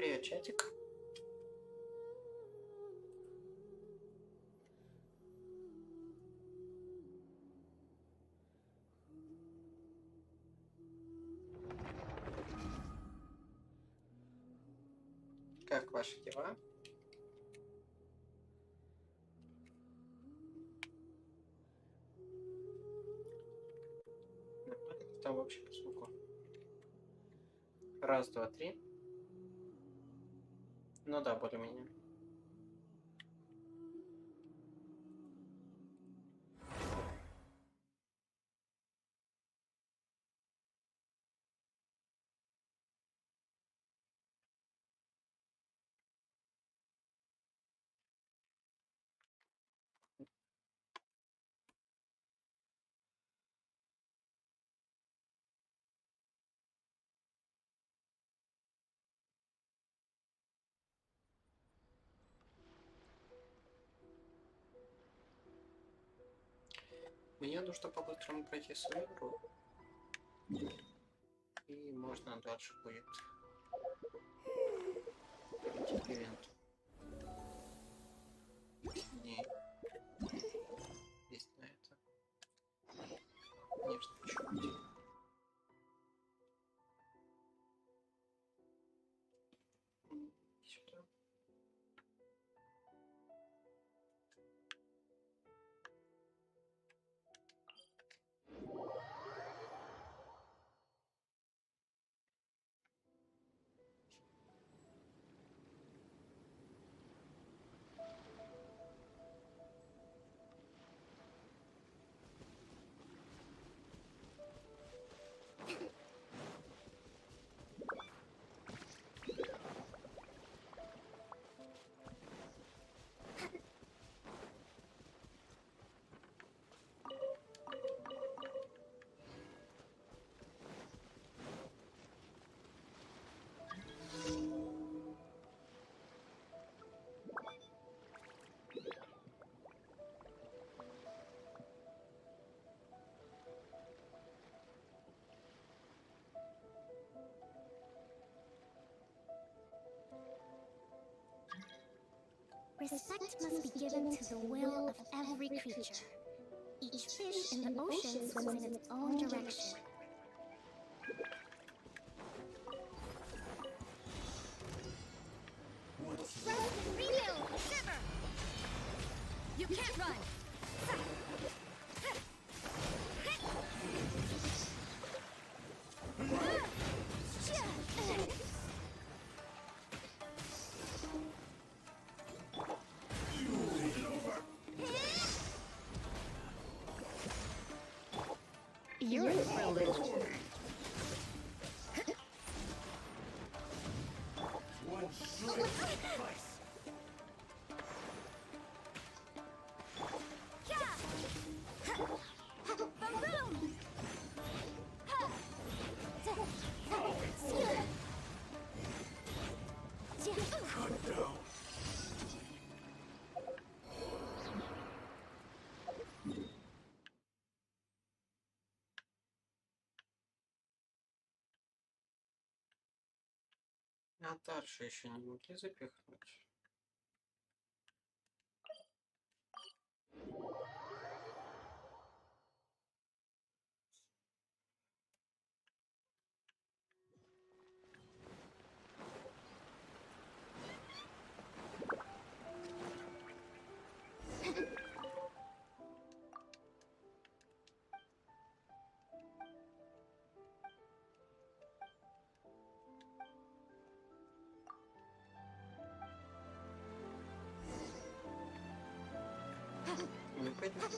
Привет, чатик. Как ваши дела? Нормально? Там вообще по звуку. Раз, два, три. Ну да, более-менее. Мне нужно по-быстрому пройти Сумеру. И можно дальше будет идти к ивенту. Не. Есть на это. Конечно, чуть. Сюда. Respect must be given to the will of every creature. Each fish in the ocean swims in its own direction. You can't run! You're a privilege. One short sacrifice. Cut down. А дальше еще не могли запихнуть. Ну, пойдем.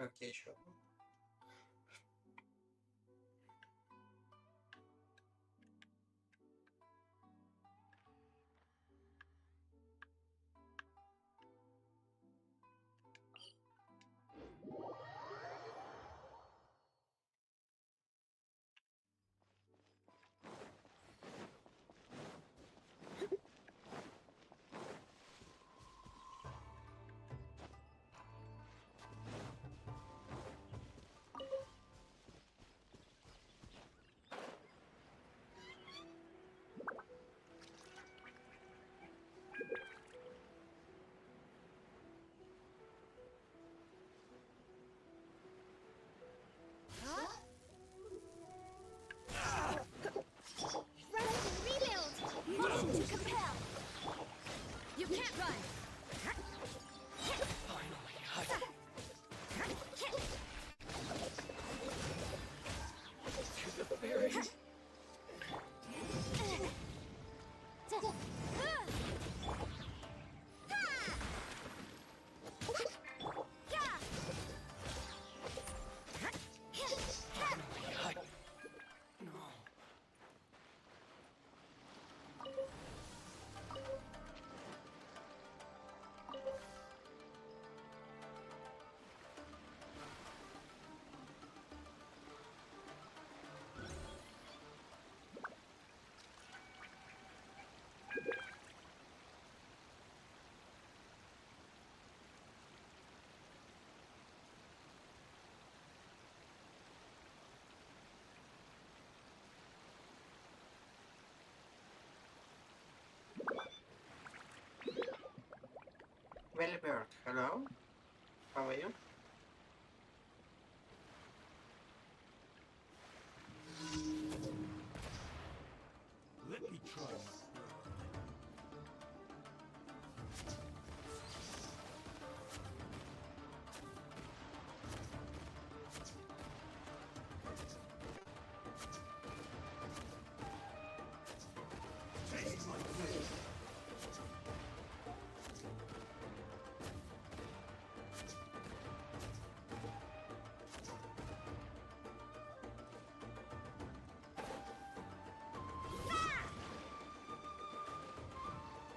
Окей, еще одну. Rebuild! Motion to compel! You can't run! Welbert, hello? How are you? Let me try my Take my blade.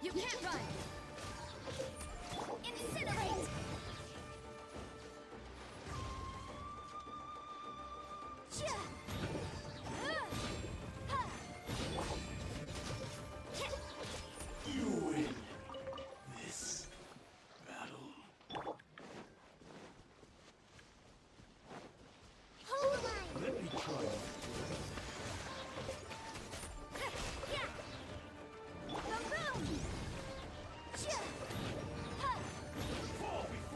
You can't run! Incinerate! You win this battle. Hold line! Let me try my Boom! fall before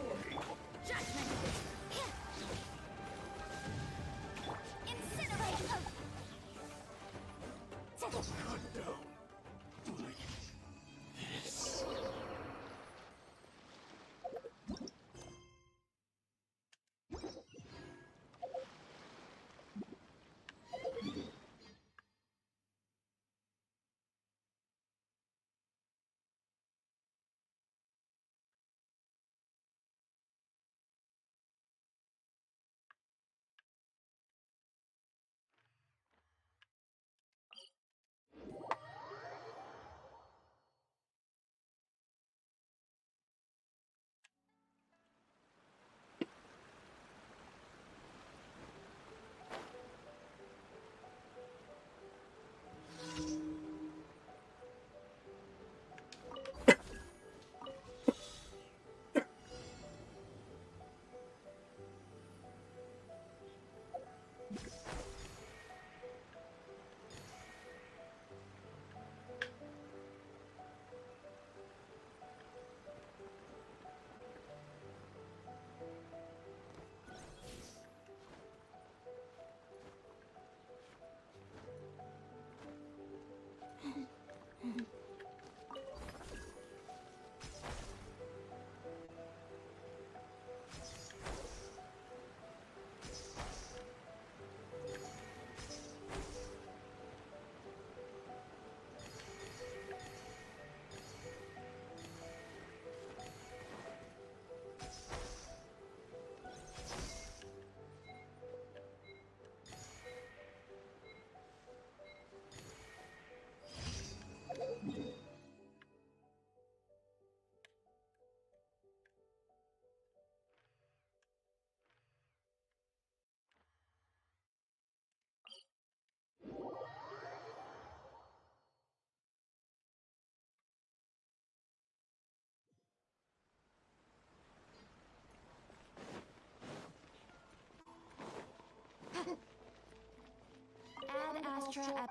Astra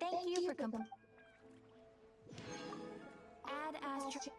Thank you for Ad Astra.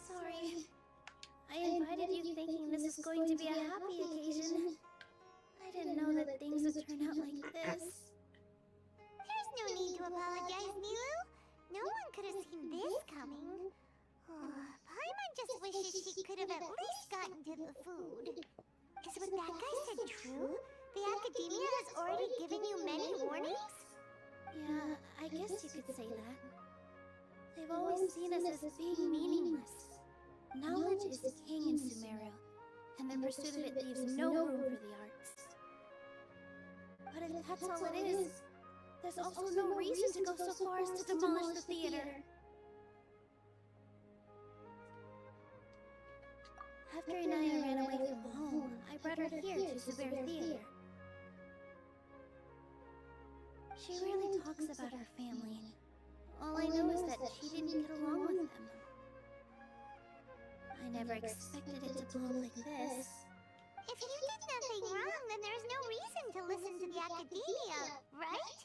Sorry. I invited you thinking this was going to be a happy occasion. I didn't know that things would turn out like this. There's no need to apologize, Milu. No one could have seen this coming. Paimon just wishes she could have at least gotten to the food. Is what that guy said true? The Academia has already given you many warnings? Yeah, I guess you could say that. They've always seen us as being meaningless. Knowledge is king in Sumeru, and the pursuit of it leaves no room for the arts. But if that's all it is, there's also no reason to go so far as to demolish the theater. After Inaya ran away from home, I brought her here to Sumero Theater. She rarely talks about her family. All I know is that she didn't get along with them. I never expected it to blow up like this. If you did nothing wrong, then there's no reason to listen to the Academia, right?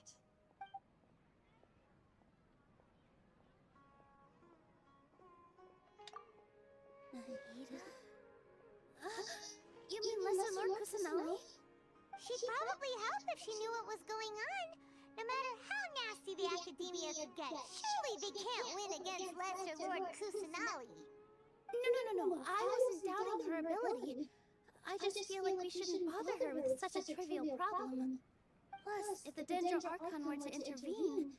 Nahida? You mean Lesser Lord Kusanali? She'd probably help if she knew what was going on. No matter how nasty the Academia could get, surely they can't win against Lesser Lord Kusanali. No. I wasn't doubting her ability. I just feel like we shouldn't bother her with such a trivial problem. Plus, if the Dendro Archon were to intervene,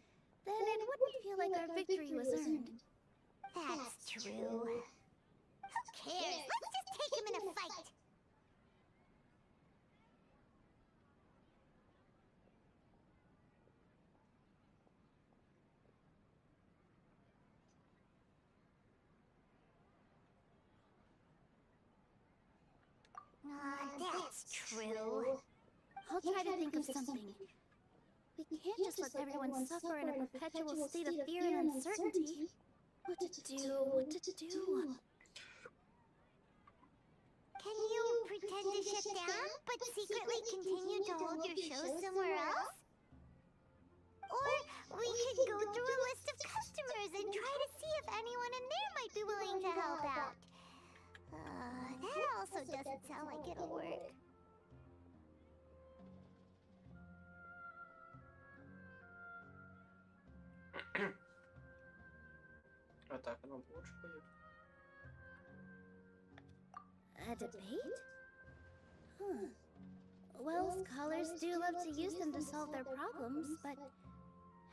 then it wouldn't feel like our victory was earned. That's true. Who cares? Let's just take him in a fight. That's true. I'll try to think of something. We can't just let everyone suffer in a perpetual state of fear and uncertainty. What to do? What to do? Can you pretend to shut down, but secretly continue to hold your show somewhere else? Or we could go through a list of customers and try to see if anyone in there might be willing to help out. That also doesn't sound like it'll work. А так оно лучше будет. A debate? Huh. Well, scholars do love to use them to solve their problems, but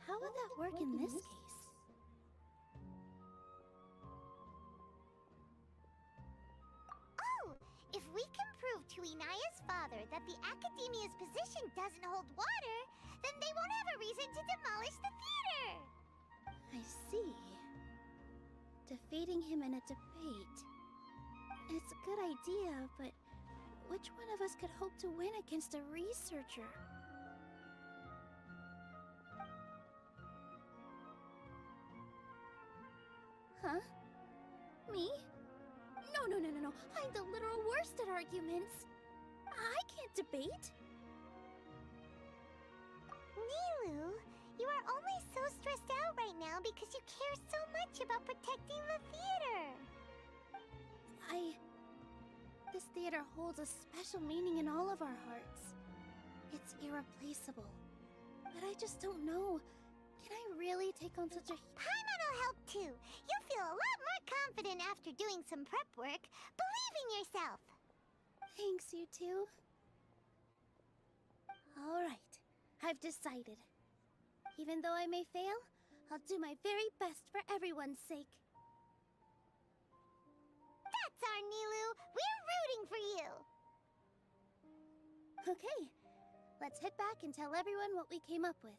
how would that work in this case? Oh, if we can prove to Inaya's father that the Academia's position doesn't hold water, then they won't have a reason to demolish the theater! I see. Defeating him in a debate. It's a good idea, but which one of us could hope to win against a researcher? Huh? Me? No. I'm the literal worst at arguments. I can't debate. Nilu, you are only so stressed out right now because you care so much about protecting the theater. This theater holds a special meaning in all of our hearts. It's irreplaceable. But I just don't know. Can I really take on such a... Paimon will help too. You'll feel a lot more confident after doing some prep work. Believe in yourself. Thanks, you two. Alright, I've decided. Even though I may fail, I'll do my very best for everyone's sake. That's our Nilu. We're rooting for you. Okay, let's head back and tell everyone what we came up with.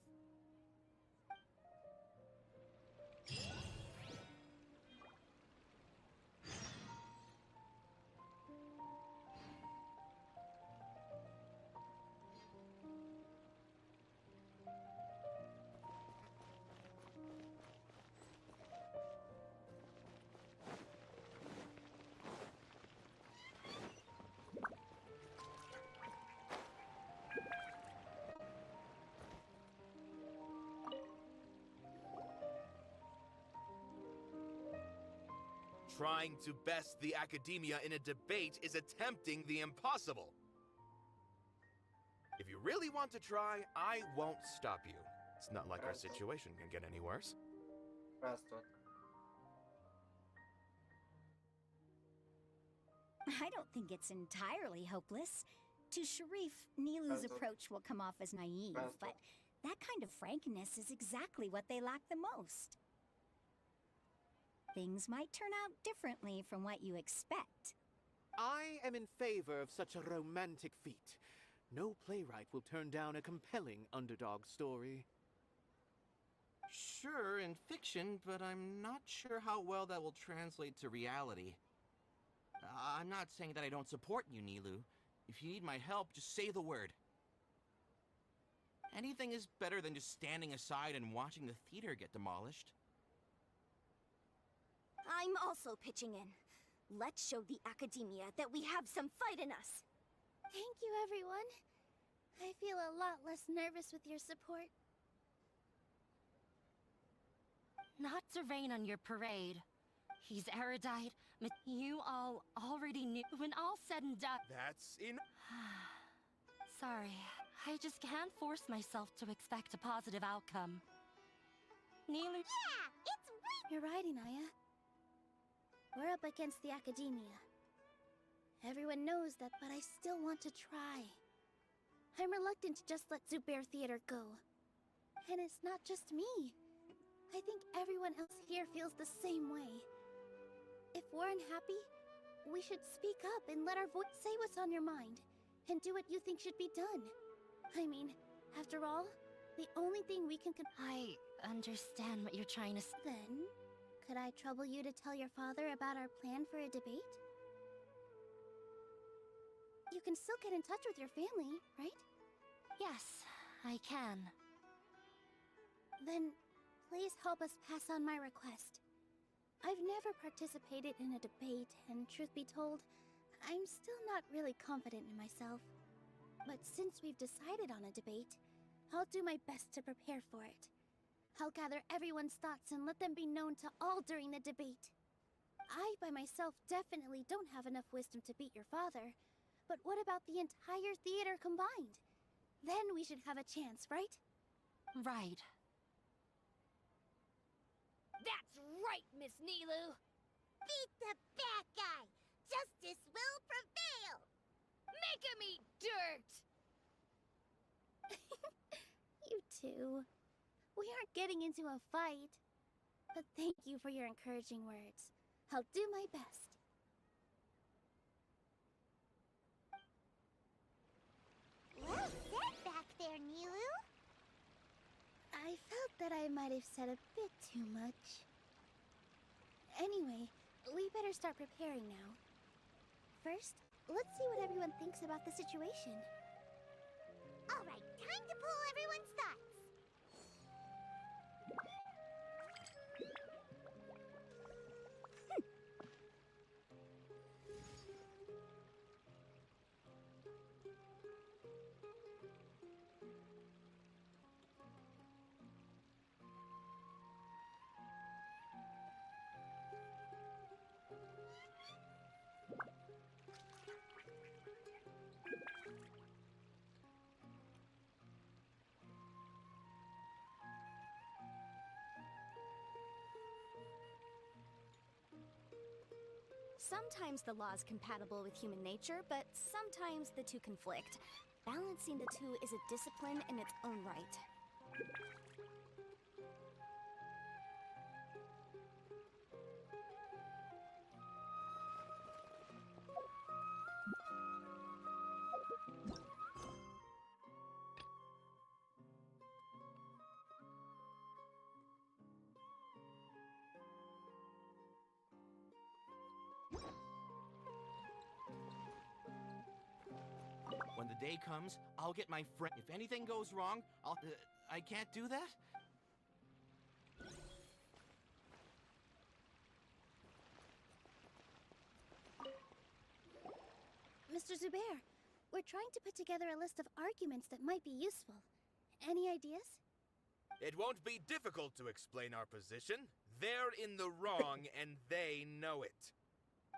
Trying to best the academia in a debate is attempting the impossible. If you really want to try, I won't stop you. It's not like our situation can get any worse. Раз, два. I don't think it's entirely hopeless. To Sharif, Nilu's approach will come off as naive, but that kind of frankness is exactly what they lack the most. Things might turn out differently from what you expect. I am in favor of such a romantic feat. No playwright will turn down a compelling underdog story. Sure, in fiction, but I'm not sure how well that will translate to reality. I'm not saying that I don't support you, Nilu. If you need my help, just say the word. Anything is better than just standing aside and watching the theater get demolished. I'm also pitching in. Let's show the academia that we have some fight in us. Thank you, everyone. I feel a lot less nervous with your support. Not to rain on your parade. He's erudite, but you all already knew when all said and done. That's in... Sorry, I just can't force myself to expect a positive outcome. Nilu... Yeah, it's way... You're right, Inaya. We're up against the academia. Everyone knows that, but I still want to try. I'm reluctant to just let Zubair Theater go. And it's not just me. I think everyone else here feels the same way. If we're unhappy, we should speak up and let our voice say what's on your mind, and do what you think should be done. I mean, after all, the only thing we can I understand what you're trying to say. Then, could I trouble you to tell your father about our plan for a debate? you can still get in touch with your family, right? Yes, I can. Then, please help us pass on my request. I've never participated in a debate, and truth be told, I'm still not really confident in myself. But since we've decided on a debate, I'll do my best to prepare for it. I'll gather everyone's thoughts and let them be known to all during the debate. I, by myself, definitely don't have enough wisdom to beat your father. But what about the entire theater combined? Then we should have a chance, right? Right. That's right, Miss Nilu! Beat the bad guy! Justice will prevail! Make him eat dirt! You two. We aren't getting into a fight. But thank you for your encouraging words. I'll do my best. Well said back there, Nilu. I felt that I might have said a bit too much. Anyway, we better start preparing now. First, let's see what everyone thinks about the situation. All right, time to pull everyone's thoughts. Sometimes the law is compatible with human nature, but sometimes the two conflict. Balancing the two is a discipline in its own right. When the day comes, I'll get my friend. If anything goes wrong, I can't do that? Mr. Zubair, we're trying to put together a list of arguments that might be useful. Any ideas? It won't be difficult to explain our position. They're in the wrong, and they know it.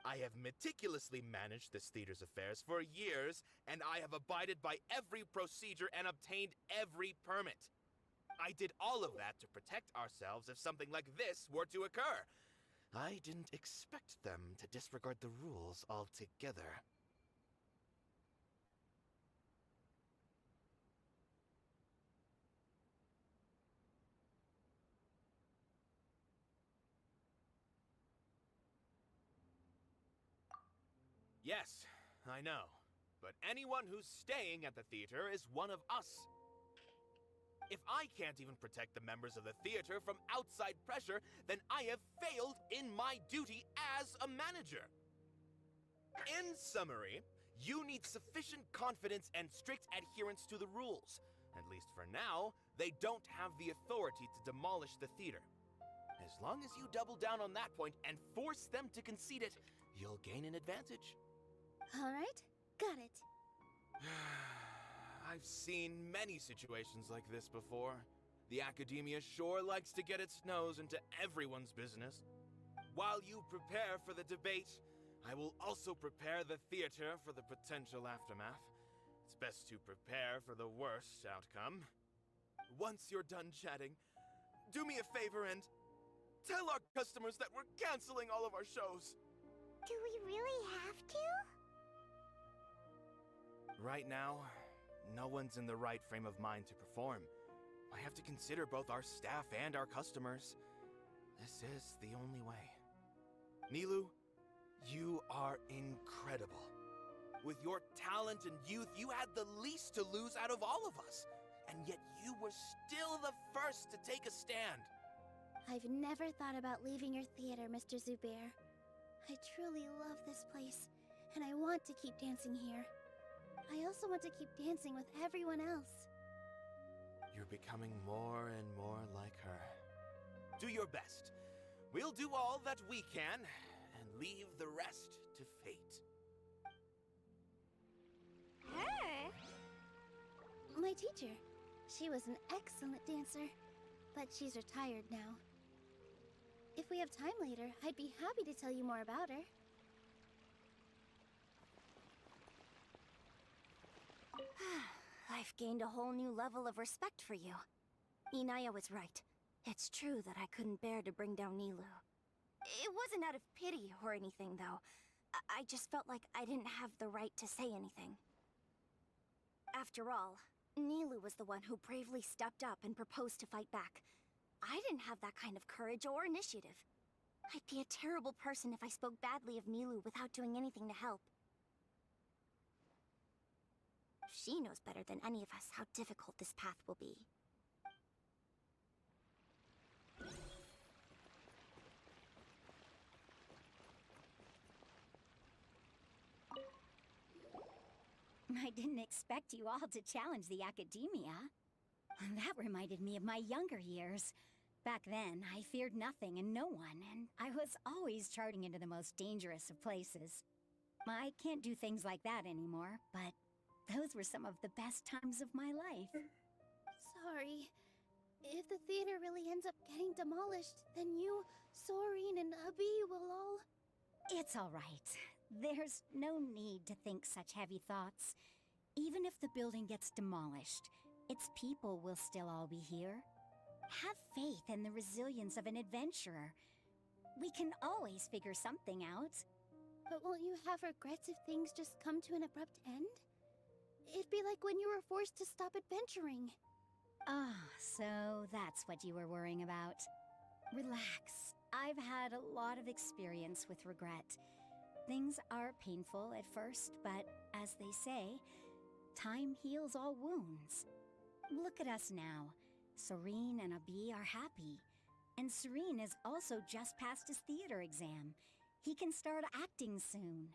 I have meticulously managed this theater's affairs for years, and I have abided by every procedure and obtained every permit. I did all of that to protect ourselves if something like this were to occur. I didn't expect them to disregard the rules altogether. Yes, I know. But anyone who's staying at the theater is one of us. If I can't even protect the members of the theater from outside pressure, then I have failed in my duty as a manager. In summary, you need sufficient confidence and strict adherence to the rules. At least for now, they don't have the authority to demolish the theater. As long as you double down on that point and force them to concede it, you'll gain an advantage. All right, got it. I've seen many situations like this before. The academia sure likes to get its nose into everyone's business. While you prepare for the debate, I will also prepare the theater for the potential aftermath. It's best to prepare for the worst outcome. Once you're done chatting, do me a favor and tell our customers that we're canceling all of our shows. Do we really have to? Right now, no one's in the right frame of mind to perform. I have to consider both our staff and our customers. This is the only way. Nilu, you are incredible. With your talent and youth, you had the least to lose out of all of us. And yet you were still the first to take a stand. I've never thought about leaving your theater, Mr. Zubair. I truly love this place, and I want to keep dancing here. also want to keep dancing with everyone else. You're becoming more and more like her. Do your best. We'll do all that we can, and leave the rest to fate. Her? My teacher. She was an excellent dancer, but she's retired now. If we have time later, I'd be happy to tell you more about her. I've gained a whole new level of respect for you. Inaya was right. It's true that I couldn't bear to bring down Nilou. It wasn't out of pity or anything, though. I just felt like I didn't have the right to say anything. After all, Nilou was the one who bravely stepped up and proposed to fight back. I didn't have that kind of courage or initiative. I'd be a terrible person if I spoke badly of Nilou without doing anything to help. She knows better than any of us how difficult this path will be. I didn't expect you all to challenge the academia. That reminded me of my younger years. Back then, I feared nothing and no one, and I was always charting into the most dangerous of places. I can't do things like that anymore, but those were some of the best times of my life. Sorry. If the theater really ends up getting demolished, then you, Soren, and Abi will all... It's all right. There's no need to think such heavy thoughts. Even if the building gets demolished, its people will still all be here. Have faith in the resilience of an adventurer. We can always figure something out. But won't you have regrets if things just come to an abrupt end? It'd be like when you were forced to stop adventuring. Ah, so that's what you were worrying about. Relax. I've had a lot of experience with regret. Things are painful at first, but as they say, time heals all wounds. Look at us now. Serene and Abi are happy. And Serene has also just passed his theater exam. He can start acting soon.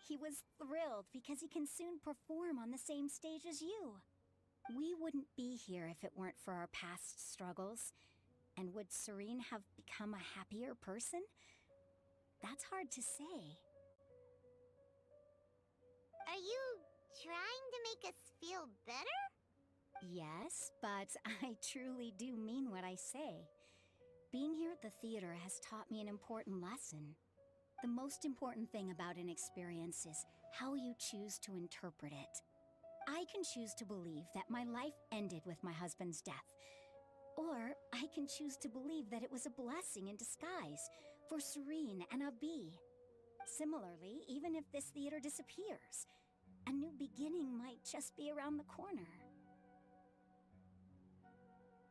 He was thrilled because he can soon perform on the same stage as you. We wouldn't be here if it weren't for our past struggles. And would Serene have become a happier person? That's hard to say. Are you trying to make us feel better? Yes, but I truly do mean what I say. Being here at the theater has taught me an important lesson. The most important thing about an experience is how you choose to interpret it. I can choose to believe that my life ended with my husband's death. Or I can choose to believe that it was a blessing in disguise for Serene and Abi. Similarly, even if this theater disappears, a new beginning might just be around the corner.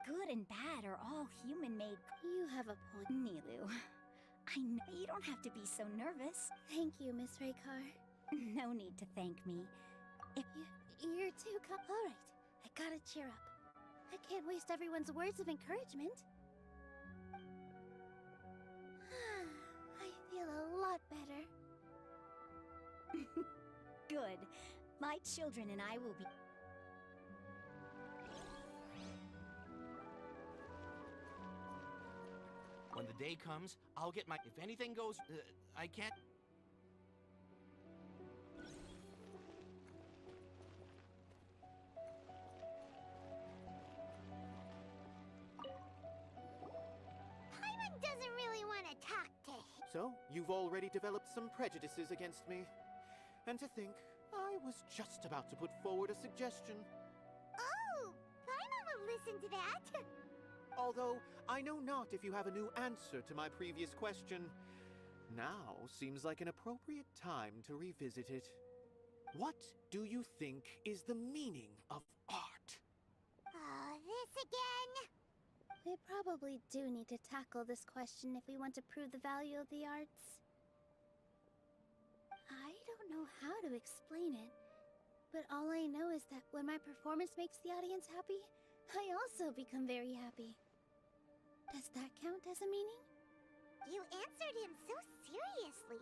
Good and bad are all human-made. You have a point. Nilou, I know you don't have to be so nervous. Thank you, Miss Raykar. No need to thank me. You're too Alright, I gotta cheer up. I can't waste everyone's words of encouragement. I feel a lot better. Good. My children and I will be... When the day comes, I'll get my... If anything goes... I can't... Paimon doesn't really want to talk to him. So, you've already developed some prejudices against me. And to think, I was just about to put forward a suggestion. Oh, Paimon will listen to that. Although, I know not if you have a new answer to my previous question. Now seems like an appropriate time to revisit it. What do you think is the meaning of art? Oh, this again? We probably do need to tackle this question if we want to prove the value of the arts. I don't know how to explain it, but all I know is that when my performance makes the audience happy, I also become very happy. Does that count as a meaning? You answered him so seriously.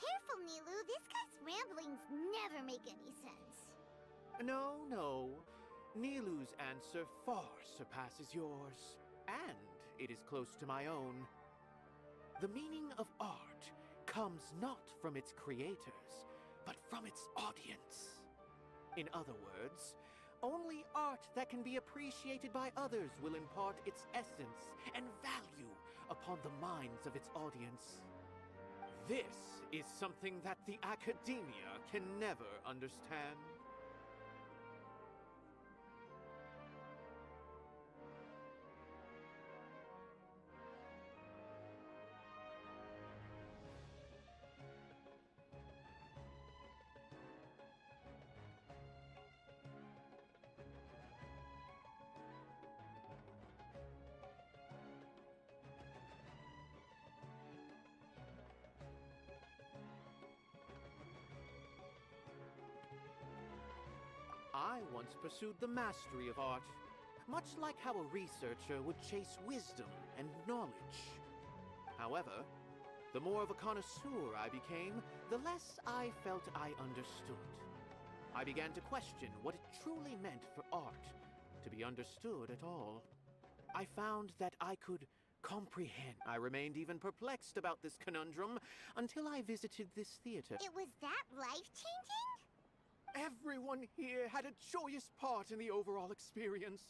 Careful, Nilou. This guy's ramblings never make any sense. No. Nilu's answer far surpasses yours, and it is close to my own. The meaning of art comes not from its creators, but from its audience. In other words, only art that can be appreciated by others will impart its essence and value upon the minds of its audience. This is something that the academia can never understand. I once pursued the mastery of art, much like how a researcher would chase wisdom and knowledge. However, the more of a connoisseur I became, the less I felt I understood. I began to question what it truly meant for art to be understood at all. I found that I could comprehend. I remained even perplexed about this conundrum until I visited this theater. It was that life-changing? Everyone here had a joyous part in the overall experience.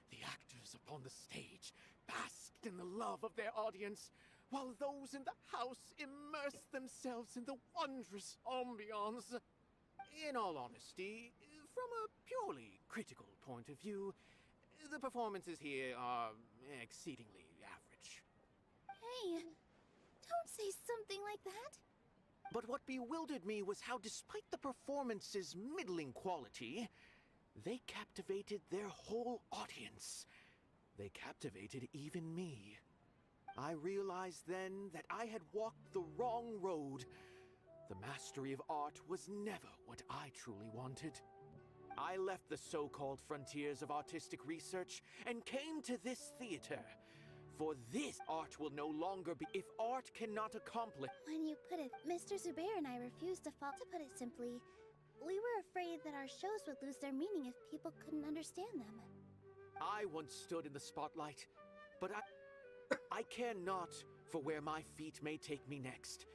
The actors upon the stage basked in the love of their audience, while those in the house immersed themselves in the wondrous ambiance. In all honesty, from a purely critical point of view, the performances here are exceedingly average. Hey, don't say something like that. But what bewildered me was how, despite the performance's middling quality, they captivated their whole audience. They captivated even me. I realized then that I had walked the wrong road. The mastery of art was never what I truly wanted. I left the so-called frontiers of artistic research and came to this theater. For this art will no longer be. If art cannot accomplish. When you put it, Mr. Zubair and I refused to fall. To put it simply, we were afraid that our shows would lose their meaning if people couldn't understand them. I once stood in the spotlight, but I care not for where my feet may take me next.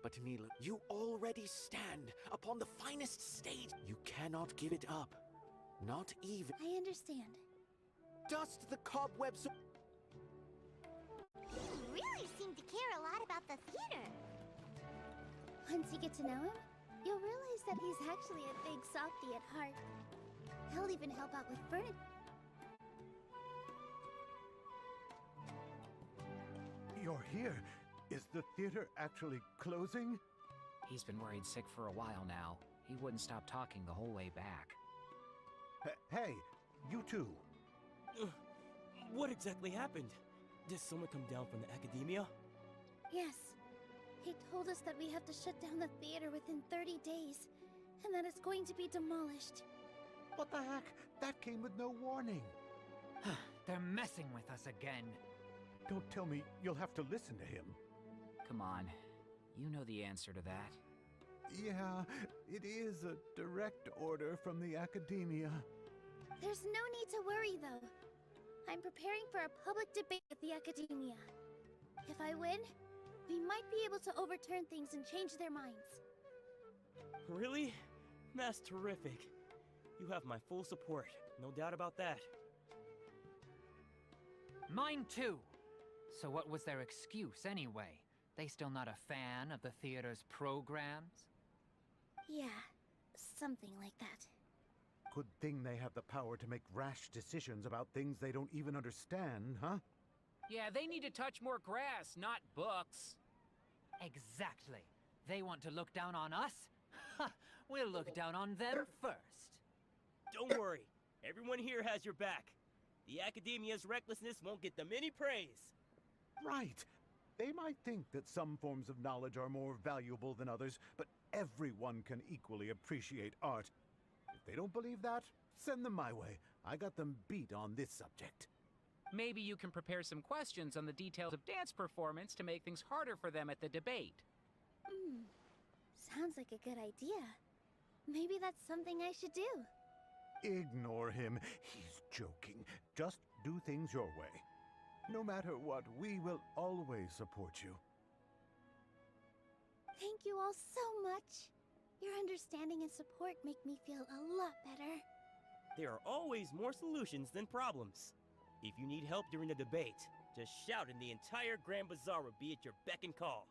But Nilu, you already stand upon the finest stage. You cannot give it up. Not even. I understand. Dust the cobwebs. You really seem to care a lot about the theater. Once you get to know him, you'll realize that he's actually a big softie at heart. He'll even help out with furniture. You're here. Is the theater actually closing? He's been worried sick for a while now. He wouldn't stop talking the whole way back. Hey, you two. What exactly happened? Did someone come down from the academia? Yes. He told us that we have to shut down the theater within 30 days, and that it's going to be demolished. What the heck? That came with no warning. They're messing with us again. Don't tell me you'll have to listen to him. Come on. You know the answer to that. Yeah, it is a direct order from the academia. There's no need to worry, though. I'm preparing for a public debate with the academia. If I win, we might be able to overturn things and change their minds. Really? That's terrific. You have my full support, no doubt about that. Mine too. So what was their excuse anyway? They still not a fan of the theater's programs? Yeah, something like that. Good thing they have the power to make rash decisions about things they don't even understand, huh? Yeah, they need to touch more grass, not books. Exactly. They want to look down on us? We'll look down on them first. Don't worry. Everyone here has your back. The academia's recklessness won't get them any praise. Right. They might think that some forms of knowledge are more valuable than others, but everyone can equally appreciate art. If they don't believe that, send them my way. I got them beat on this subject. Maybe you can prepare some questions on the details of dance performance to make things harder for them at the debate. Sounds like a good idea. Maybe that's something I should do. Ignore him. He's joking. Just do things your way. No matter what, we will always support you. Thank you all so much. Your understanding and support make me feel a lot better. There are always more solutions than problems. If you need help during the debate, just shout and the entire Grand Bazaar will be at your beck and call.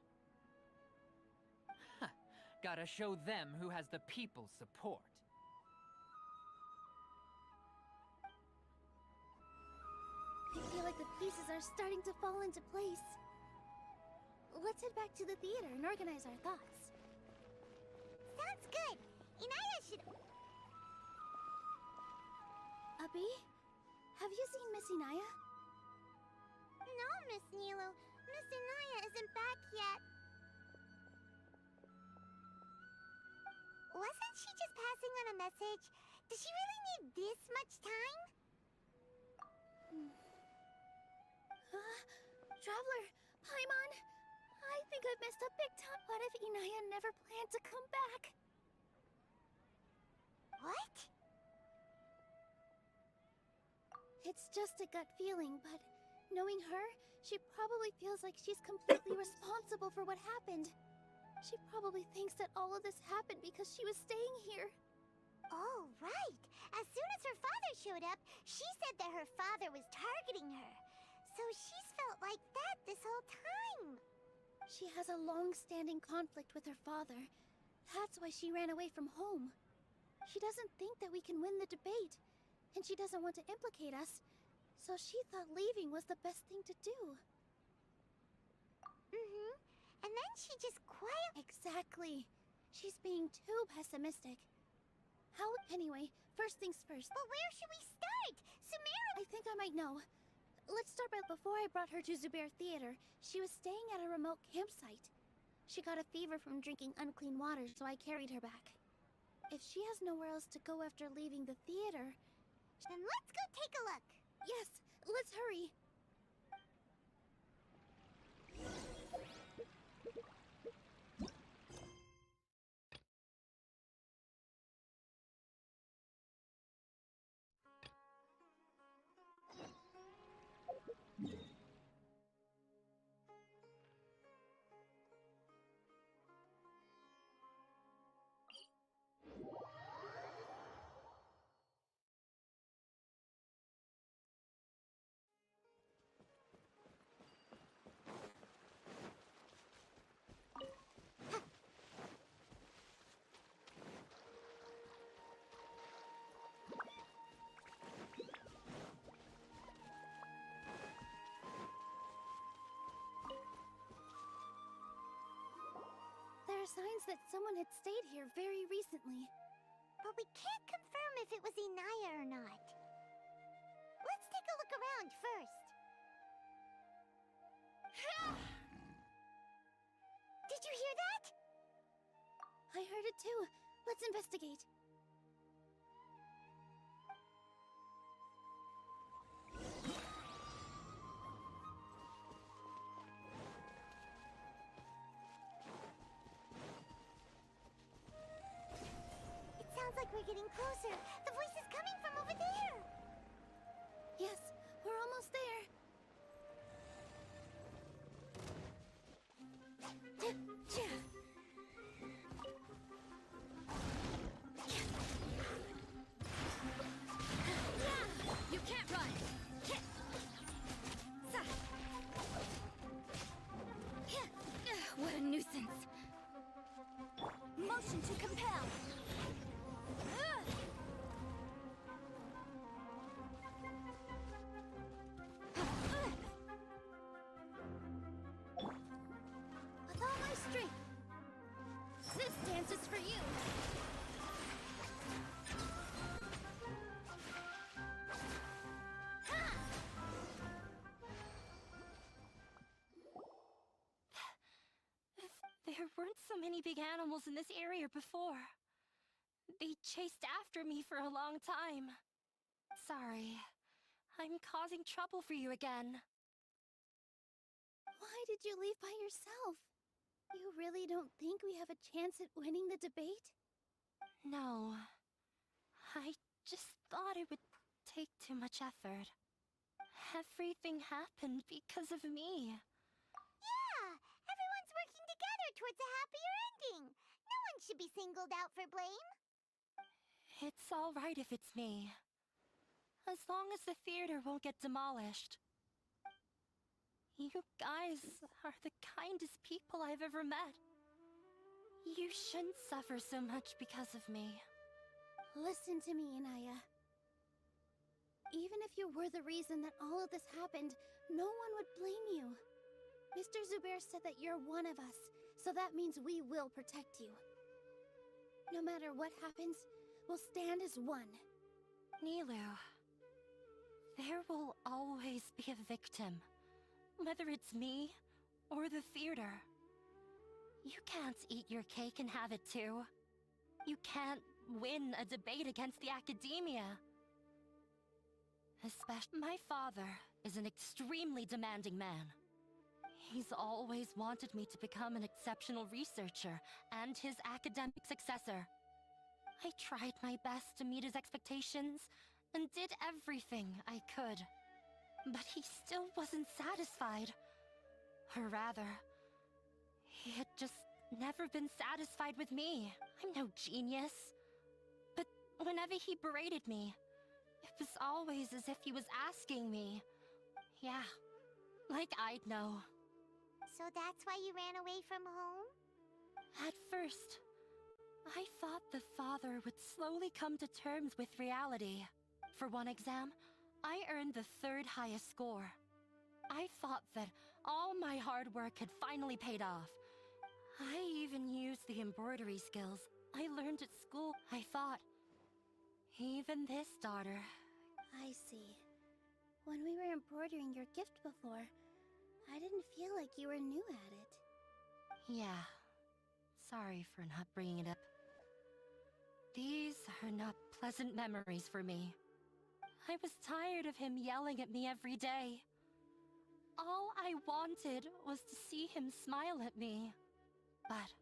Gotta show them who has the people's support. I feel like the pieces are starting to fall into place. Let's head back to the theater and organize our thoughts. Sounds good. Inaya should... Abi? Have you seen Miss Inaya? No, Miss Nilu. Miss Inaya isn't back yet. Wasn't she just passing on a message? Does she really need this much time? Traveler, Paimon, I think I've messed up big time. What if Inaya never planned to come back? What? It's just a gut feeling, but knowing her, she probably feels like she's completely responsible for what happened. She probably thinks that all of this happened because she was staying here. Oh, right. As soon as her father showed up, she said that her father was targeting her. So she's felt like that this whole time. She has a long-standing conflict with her father. That's why she ran away from home. She doesn't think that we can win the debate, and she doesn't want to implicate us, so she thought leaving was the best thing to do. Mm-hmm. And then she just quietly... Exactly. She's being too pessimistic. Anyway, first things first. But where should we start? Sumera... I think I might know. Let's start by before I brought her to Zubair Theater, she was staying at a remote campsite. She got a fever from drinking unclean water, so I carried her back. If she has nowhere else to go after leaving the theater... Then let's go take a look. Yes, let's hurry. There are signs that someone had stayed here very recently. But we can't confirm if it was Inaya or not. Let's take a look around first. Did you hear that? I heard it too. Let's investigate. It sounds like we're getting closer. The voice is coming from over there. Yes, we're almost there. You can't run! What a nuisance. Motion to compel. With all my strength. This dance is for you. There weren't so many big animals in this area before. They chased after me for a long time. Sorry. I'm causing trouble for you again. Why did you leave by yourself? You really don't think we have a chance at winning the debate? No. I just thought it would take too much effort. Everything happened because of me. Yeah, everyone's working together towards a happier ending. No one should be singled out for blame. It's all right if it's me. As long as the theater won't get demolished. You guys are the kindest people I've ever met. You shouldn't suffer so much because of me. Listen to me, Inaya. Even if you were the reason that all of this happened, no one would blame you. Mr. Zubair said that you're one of us, so that means we will protect you. No matter what happens, we'll stand as one. Nilu, there will always be a victim. Whether it's me or the theater. You can't eat your cake and have it too. You can't win a debate against the academia. Especially, my father is an extremely demanding man. He's always wanted me to become an exceptional researcher and his academic successor. I tried my best to meet his expectations and did everything I could. But he still wasn't satisfied. Or rather, he had just never been satisfied with me. I'm no genius. But whenever he berated me, it was always as if he was asking me. Yeah, like I'd know. So that's why you ran away from home? At first, I thought the father would slowly come to terms with reality. For one exam, I earned the 3rd highest score. I thought that all my hard work had finally paid off. I even used the embroidery skills I learned at school. I thought, even this daughter. I see. When we were embroidering your gift before, I didn't feel like you were new at it. Yeah. Sorry for not bringing it up. These are not pleasant memories for me. I was tired of him yelling at me every day. All I wanted was to see him smile at me. But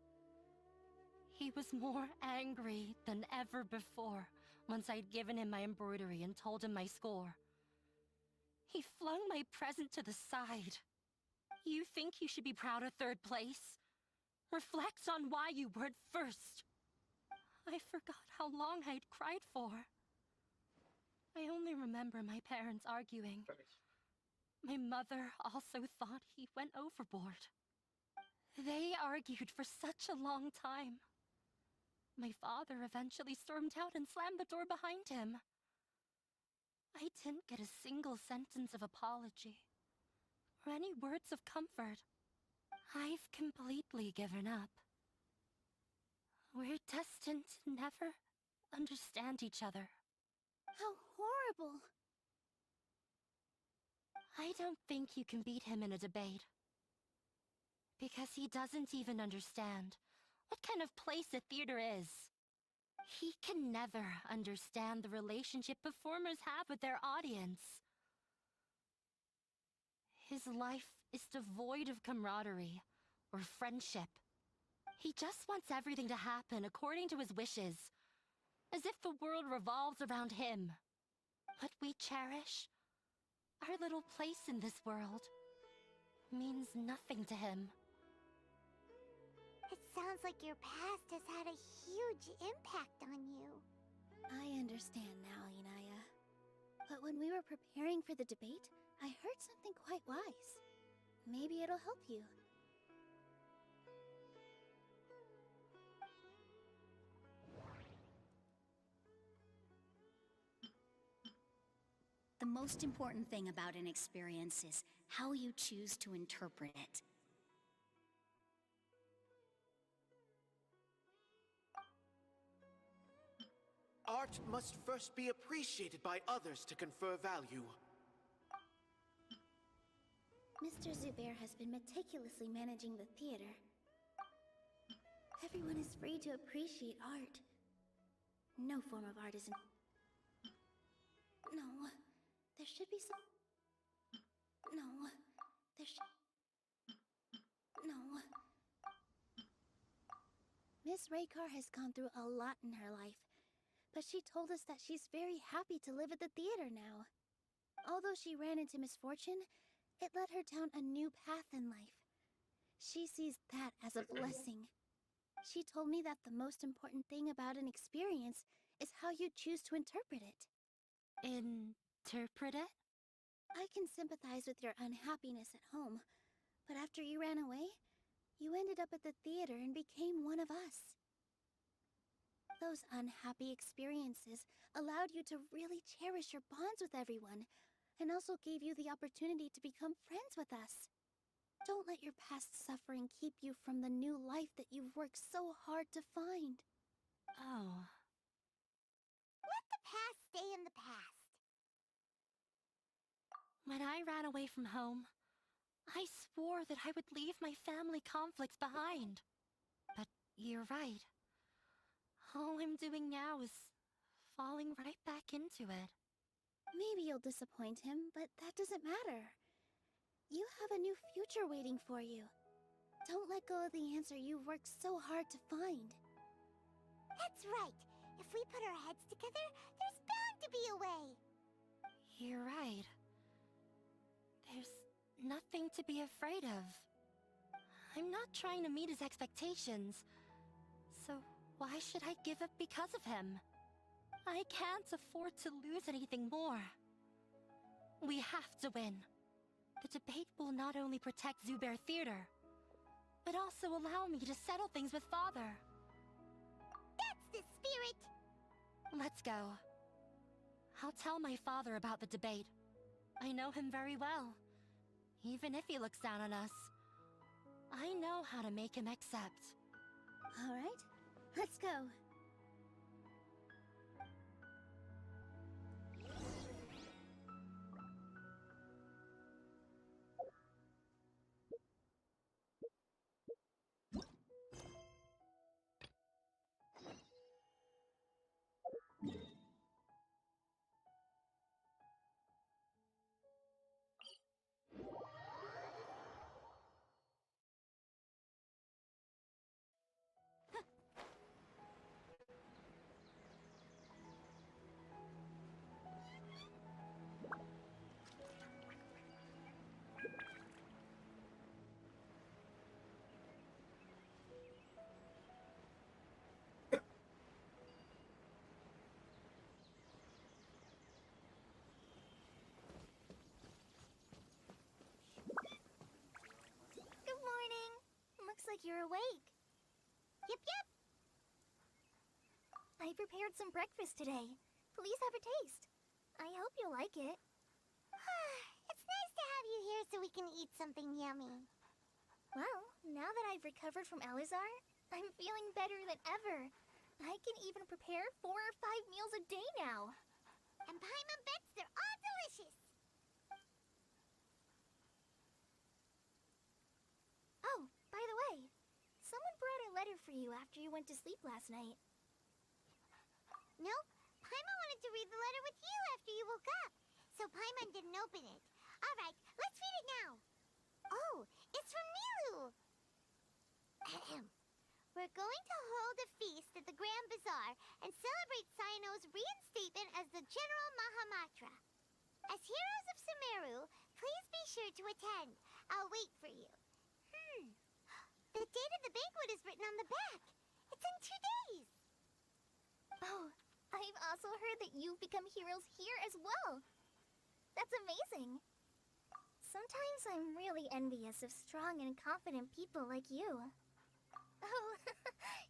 he was more angry than ever before once I'd given him my embroidery and told him my score. He flung my present to the side. You think you should be proud of 3rd place? Reflect on why you weren't first. I forgot how long I'd cried for. I only remember my parents arguing. My mother also thought he went overboard. They argued for such a long time. My father eventually stormed out and slammed the door behind him. I didn't get a single sentence of apology or any words of comfort. I've completely given up. We're destined to never understand each other. How horrible! I don't think you can beat him in a debate. Because he doesn't even understand what kind of place a theater is. He can never understand the relationship performers have with their audience. His life is devoid of camaraderie or friendship. He just wants everything to happen according to his wishes, as if the world revolves around him. What we cherish, our little place in this world, means nothing to him. It sounds like your past has had a huge impact on you. I understand now, Inaya. But when we were preparing for the debate, I heard something quite wise. Maybe it'll help you. The most important thing about an experience is how you choose to interpret it. Art must first be appreciated by others to confer value. Mr. Zubair has been meticulously managing the theater. Everyone is free to appreciate art. No form of art is No, there should be some... No, there should... No. Miss Raykar has gone through a lot in her life, but she told us that she's very happy to live at the theater now. Although she ran into misfortune, it led her down a new path in life. She sees that as a blessing. She told me that the most important thing about an experience is how you choose to interpret it. Interpret it? I can sympathize with your unhappiness at home, but after you ran away, you ended up at the theater and became one of us. Those unhappy experiences allowed you to really cherish your bonds with everyone, and also gave you the opportunity to become friends with us. Don't let your past suffering keep you from the new life that you've worked so hard to find. Oh. Let the past stay in the past. When I ran away from home, I swore that I would leave my family conflicts behind. But you're right. All I'm doing now is falling right back into it. Maybe you'll disappoint him, but that doesn't matter. You have a new future waiting for you. Don't let go of the answer you've worked so hard to find. That's right. If we put our heads together, there's bound to be a way. You're right. There's nothing to be afraid of. I'm not trying to meet his expectations. So why should I give up because of him? I can't afford to lose anything more. We have to win. The debate will not only protect Zubair Theater, but also allow me to settle things with Father. That's the spirit! Let's go. I'll tell my father about the debate. I know him very well. Even if he looks down on us, I know how to make him accept. All right, let's go. Good morning. Looks like you're awake. Yep, yep. I prepared some breakfast today. Please have a taste. I hope you'll like it. It's nice to have you here so we can eat something yummy. Well, now that I've recovered from Alizar, I'm feeling better than ever. I can even prepare 4 or 5 meals a day now. And Paimon bets they're all delicious. Oh, by the way, someone brought a letter for you after you went to sleep last night. Nope, Paimon wanted to read the letter with you after you woke up, so Paimon didn't open it. All right, let's read it now. Oh, it's from Nilu. Ahem. We're going to hold a feast at the Grand Bazaar and celebrate Cyano's reinstatement as the General Mahamatra. As heroes of Sumeru, please be sure to attend. I'll wait for you. The date of the banquet is written on the back. It's in 2 days. Oh, I've also heard that you've become heroes here as well. That's amazing. Sometimes I'm really envious of strong and confident people like you. Oh,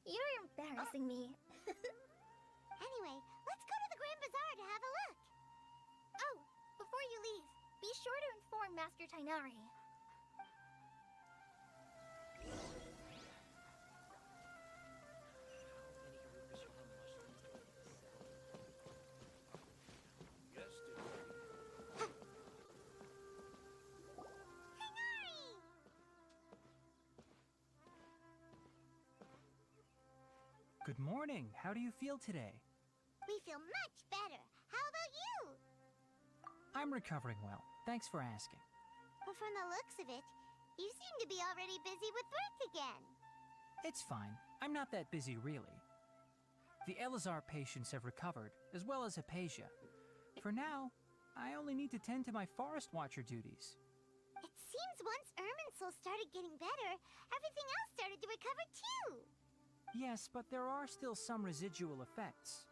you're embarrassing me. Anyway, let's go to the Grand Bazaar to have a look. Oh, before you leave, be sure to inform Master Tainari. Good morning. How do you feel today? We feel much better. How about you? I'm recovering well. Thanks for asking. But from the looks of it, you seem to be already busy with work again. It's fine. I'm not that busy, really. The Elazar patients have recovered, as well as Hypatia. For now, I only need to tend to my Forest Watcher duties. It seems once Irminsul started getting better, everything else started to recover too. Yes, but there are still some residual effects.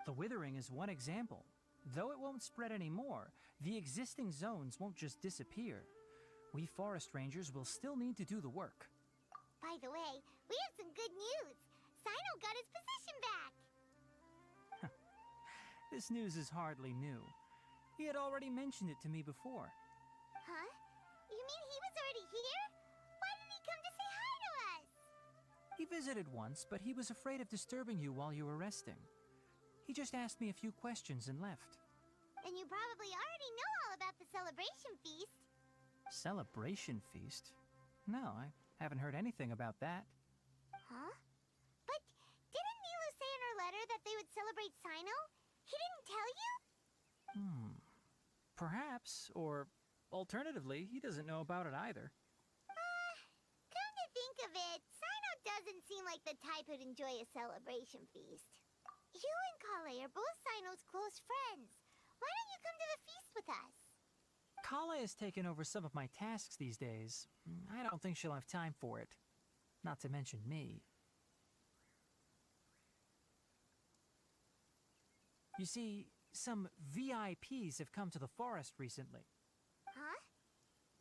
The withering is one example. Though it won't spread anymore, the existing zones won't just disappear. We forest rangers will still need to do the work. By the way, we have some good news. Sino got his position back. This news is hardly new. He had already mentioned it to me before. Huh? You mean he was already here? Why didn't he come to say hi to us? He visited once, but he was afraid of disturbing you while you were resting. He just asked me a few questions and left. Then you probably already know all about the celebration feast. Celebration feast? No, I haven't heard anything about that. Huh? But didn't Nilu say in her letter that they would celebrate Sino? He didn't tell you? Perhaps, or alternatively, he doesn't know about it either. Come to think of it, Sino doesn't seem like the type who'd enjoy a celebration feast. You and Kale are both Sino's close friends. Why don't you come to the feast with us? Kala has taken over some of my tasks these days. I don't think she'll have time for it. Not to mention me. You see, some VIPs have come to the forest recently. Huh?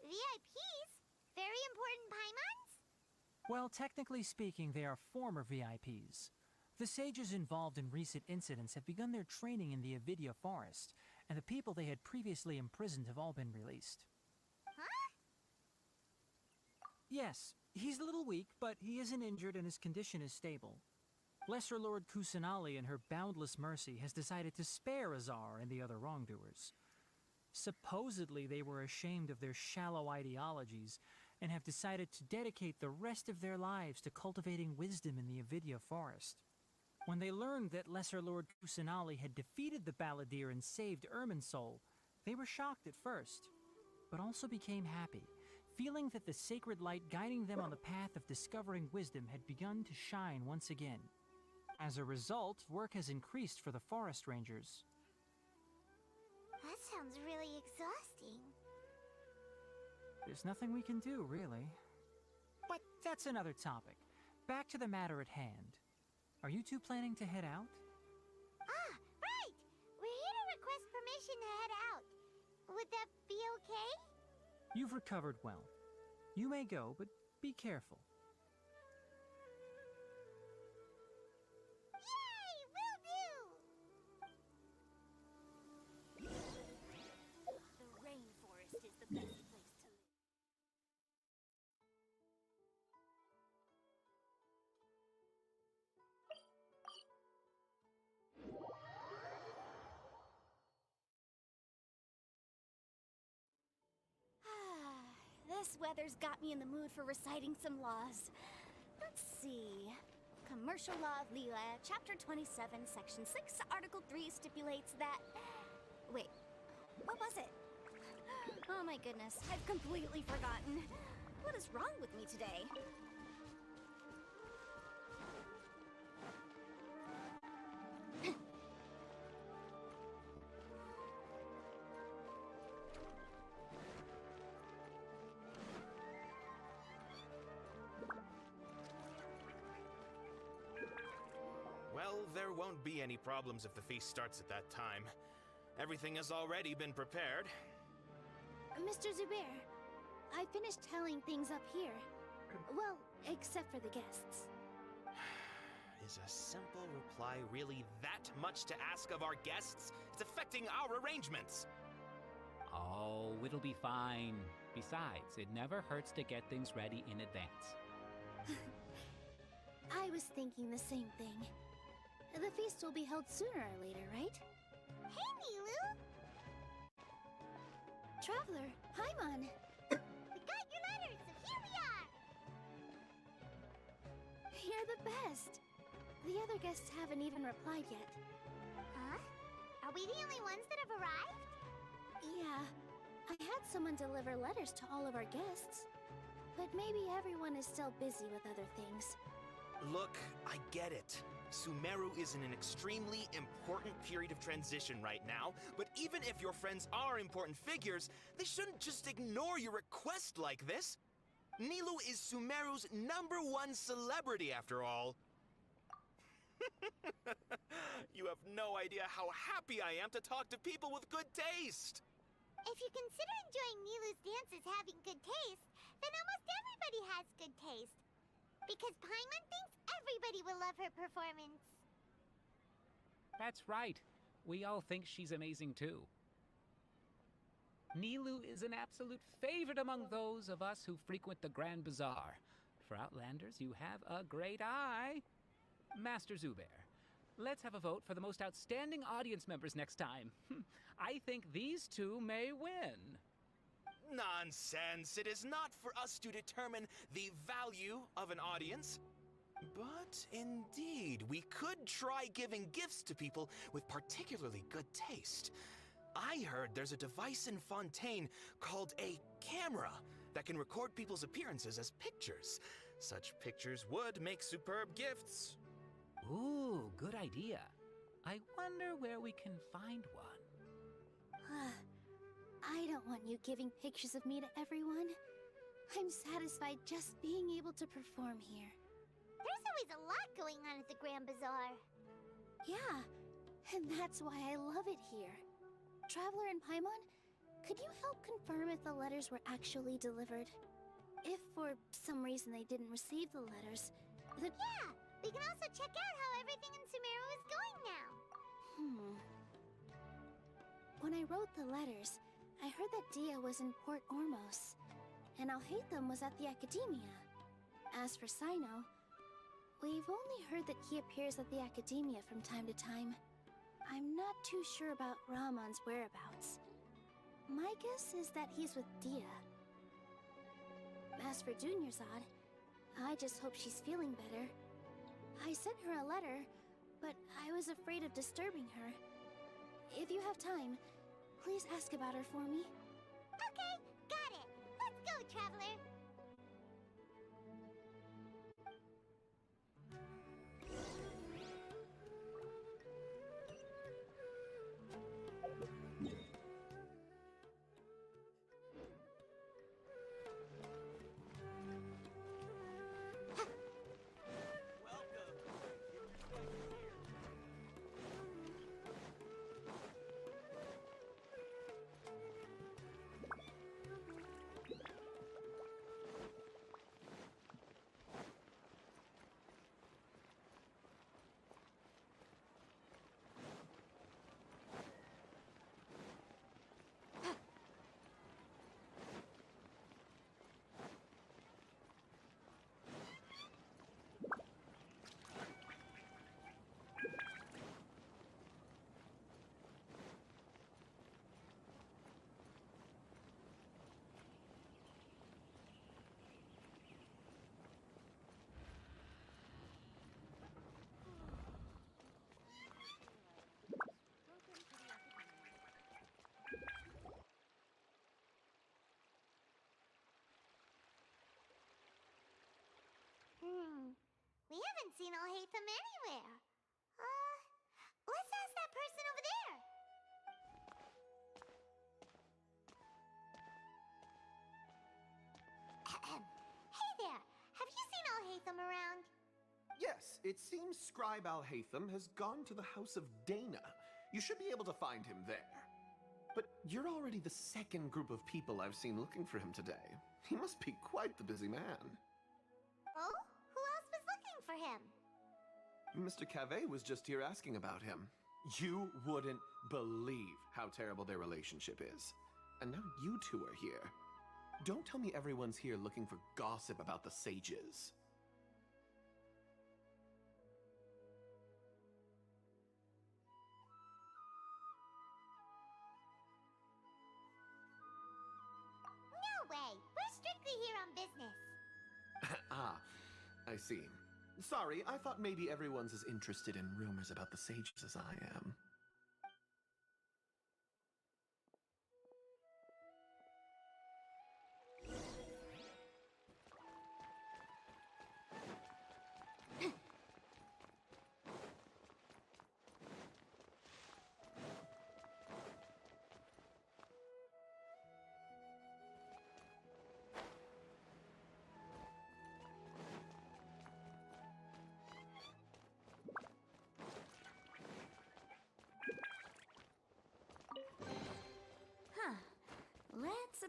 VIPs? Very important Paimons? Well, technically speaking, they are former VIPs. The sages involved in recent incidents have begun their training in the Avidya forest, and the people they had previously imprisoned have all been released. Huh? Yes, he's a little weak, but he isn't injured and his condition is stable. Lesser Lord Kusanali, in her boundless mercy, has decided to spare Azar and the other wrongdoers. Supposedly, they were ashamed of their shallow ideologies and have decided to dedicate the rest of their lives to cultivating wisdom in the Avidya forest. When they learned that Lesser Lord Kusanali had defeated the Balladeer and saved Irminsul, they were shocked at first, but also became happy, feeling that the sacred light guiding them on the path of discovering wisdom had begun to shine once again. As a result, work has increased for the forest rangers. That sounds really exhausting. There's nothing we can do, really. But that's another topic. Back to the matter at hand. Are you two planning to head out? Ah, right! We're here to request permission to head out. Would that be okay? You've recovered well. You may go, but be careful. Yay! Will do! The rainforest is the best place to live. This weather's got me in the mood for reciting some laws. Let's see. Commercial Law of Lila, Chapter 27, Section 6, Article 3 stipulates that... Wait, what was it? Oh my goodness, I've completely forgotten. What is wrong with me today? Well, there won't be any problems if the feast starts at that time. Everything has already been prepared. Mr. Zubair, I finished tallying things up here. Well, except for the guests. Is a simple reply really that much to ask of our guests? It's affecting our arrangements. Oh, it'll be fine. Besides, it never hurts to get things ready in advance. I was thinking the same thing. The feast will be held sooner or later, right? Hey, Nilu! Traveler, Paimon! We got your letter, so here we are! You're the best! The other guests haven't even replied yet. Huh? Are we the only ones that have arrived? Yeah, I had someone deliver letters to all of our guests. But maybe everyone is still busy with other things. Look, I get it. Sumeru is in an extremely important period of transition right now, but even if your friends are important figures, they shouldn't just ignore your request like this. Nilou is Sumeru's #1 celebrity, after all. You have no idea how happy I am to talk to people with good taste. If you consider enjoying Nilou's dances having good taste, then almost everybody has good taste. Because Paimon thinks everybody will love her performance. That's right. We all think she's amazing too. Nilou is an absolute favorite among those of us who frequent the Grand Bazaar. For Outlanders, you have a great eye. Master Zubair, let's have a vote for the most outstanding audience members next time. I think these two may win. Nonsense! It is not for us to determine the value of an audience. But indeed, we could try giving gifts to people with particularly good taste. I heard there's a device in Fontaine called a camera that can record people's appearances as pictures. Such pictures would make superb gifts. Ooh, good idea. I wonder where we can find one. I don't want you giving pictures of me to everyone. I'm satisfied just being able to perform here. There's always a lot going on at the Grand Bazaar. Yeah, and that's why I love it here. Traveler and Paimon, could you help confirm if the letters were actually delivered? If for some reason they didn't receive the letters, then... Yeah, we can also check out how everything in Sumeru is going now. When I wrote the letters, I heard that Dia was in Port Ormos, and Alhaitham was at the Academia. As for Sino, we've only heard that he appears at the Academia from time to time. I'm not too sure about Rahman's whereabouts. My guess is that he's with Dia. As for Dunyarzad, I just hope she's feeling better. I sent her a letter, but I was afraid of disturbing her. If you have time, please ask about her for me. Okay, got it. Let's go, Traveler. We haven't seen Alhaitham anywhere. Let's ask that person over there. Hey there, have you seen Alhaitham around? Yes, it seems Scribe Alhaitham has gone to the House of Dana. You should be able to find him there. But you're already the second group of people I've seen looking for him today. He must be quite the busy man. Oh? Who else was looking for him? Mr. Cavey was just here asking about him. You wouldn't believe how terrible their relationship is. And now you two are here. Don't tell me everyone's here looking for gossip about the sages. No way! We're strictly here on business. Ah, I see. Sorry, I thought maybe everyone's as interested in rumors about the sages as I am.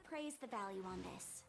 appraise the value on this.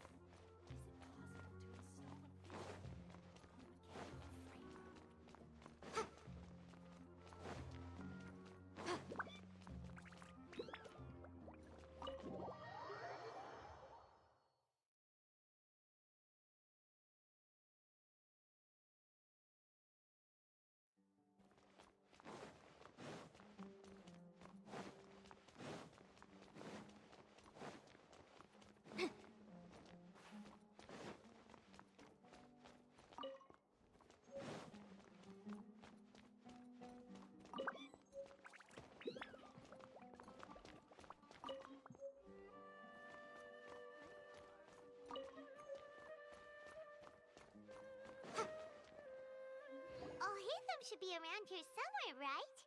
Heatham should be around here somewhere, right?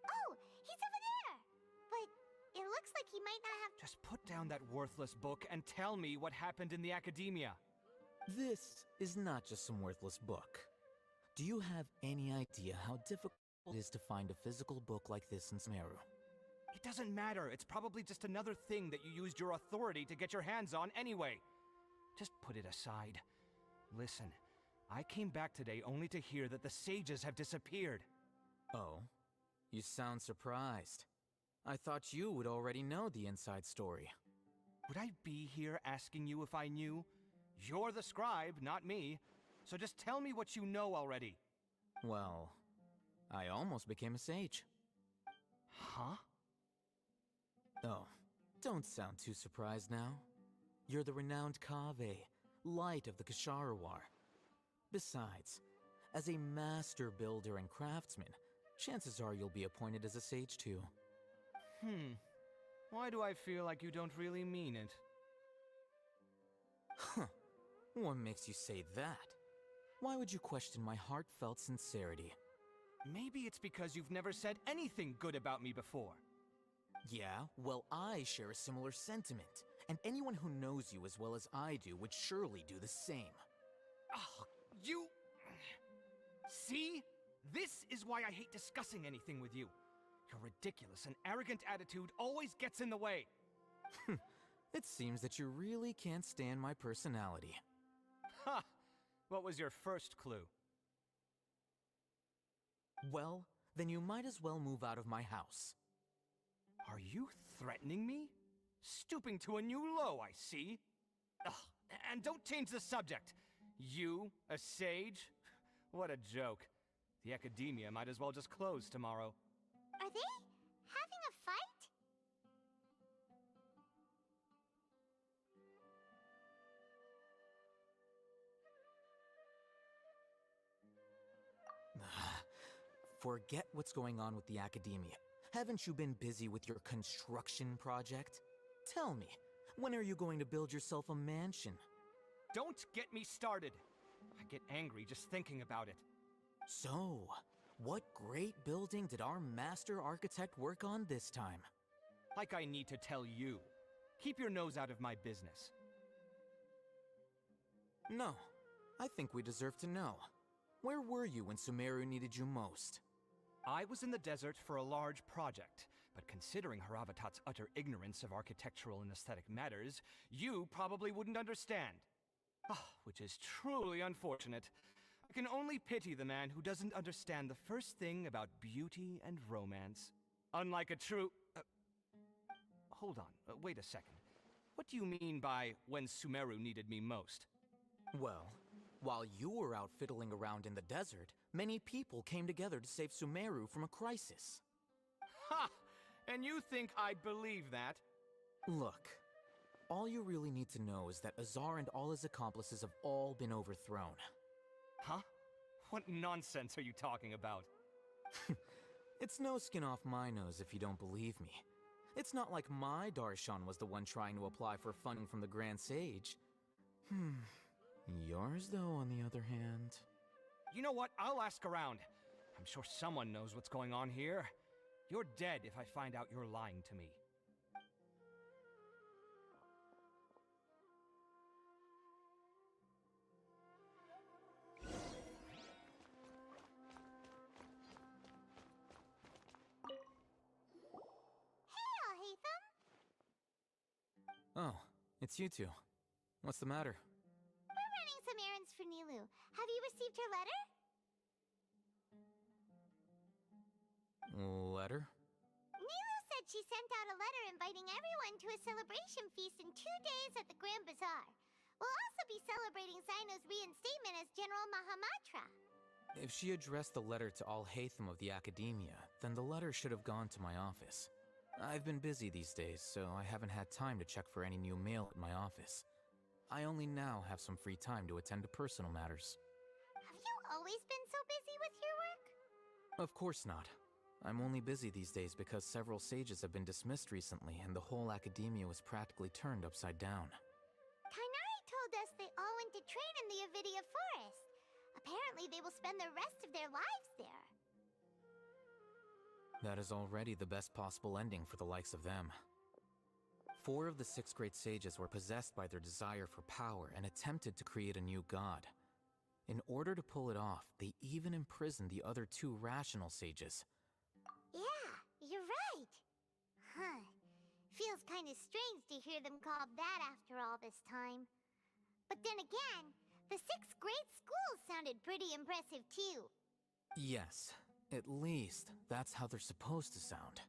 Oh, he's over there! But it looks like he might not have... Just put down that worthless book and tell me what happened in the academia. This is not just some worthless book. Do you have any idea how difficult it is to find a physical book like this in Sumero? It doesn't matter. It's probably just another thing that you used your authority to get your hands on anyway. Just put it aside. Listen, I came back today only to hear that the sages have disappeared. Oh? You sound surprised. I thought you would already know the inside story. Would I be here asking you if I knew? You're the scribe, not me. So just tell me what you know already. Well, I almost became a sage. Huh? Oh, don't sound too surprised now. You're the renowned Kaveh, light of the Ksharawar. Besides, as a master builder and craftsman, chances are you'll be appointed as a sage too. Why do I feel like you don't really mean it? Huh. What makes you say that? Why would you question my heartfelt sincerity? Maybe it's because you've never said anything good about me before. Yeah, well, I share a similar sentiment, and anyone who knows you as well as I do would surely do the same. Oh, you... See? This is why I hate discussing anything with you. Your ridiculous and arrogant attitude always gets in the way. It seems that you really can't stand my personality. Ha! What was your first clue? Well, then you might as well move out of my house. Are you threatening me? Stooping to a new low, I see. Ugh, and don't change the subject. You, a sage? What a joke. The academia might as well just close tomorrow. Are they having a fight? Forget what's going on with the academia. Haven't you been busy with your construction project? Tell me, when are you going to build yourself a mansion? Don't get me started. I get angry just thinking about it. So, what great building did our master architect work on this time? Like I need to tell you. Keep your nose out of my business. No, I think we deserve to know. Where were you when Sumeru needed you most? I was in the desert for a large project, but considering Haravatat's utter ignorance of architectural and aesthetic matters, you probably wouldn't understand. Which is truly unfortunate. I can only pity the man who doesn't understand the first thing about beauty and romance. Unlike a true... hold on, wait a second. What do you mean by when Sumeru needed me most? Well, while you were out fiddling around in the desert, many people came together to save Sumeru from a crisis. Ha! And you think I'd believe that? Look, all you really need to know is that Azar and all his accomplices have all been overthrown. Huh? What nonsense are you talking about? It's no skin off my nose if you don't believe me. It's not like my Darshan was the one trying to apply for funding from the Grand Sage. Yours, though, on the other hand... You know what? I'll ask around. I'm sure someone knows what's going on here. You're dead if I find out you're lying to me. Oh, it's you two. What's the matter? We're running some errands for Nilu. Have you received her letter? Letter? Nilu said she sent out a letter inviting everyone to a celebration feast in 2 days at the Grand Bazaar. We'll also be celebrating Zaino's reinstatement as General Mahamatra. If she addressed the letter to all Hatham of the Academia, then the letter should have gone to my office. I've been busy these days, so I haven't had time to check for any new mail at my office. I only now have some free time to attend to personal matters. Have you always been so busy with your work? Of course not. I'm only busy these days because several sages have been dismissed recently and the whole Academia was practically turned upside down. Kainari told us they all went to train in the Avidia Forest. Apparently they will spend the rest of their lives there. That is already the best possible ending for the likes of them. 4 of the 6 great sages were possessed by their desire for power and attempted to create a new god. In order to pull it off, they even imprisoned the other 2 rational sages. Yeah, you're right. Huh. Feels kinda strange to hear them called that after all this time. But then again, the 6 great schools sounded pretty impressive too. Yes, at least that's how they're supposed to sound.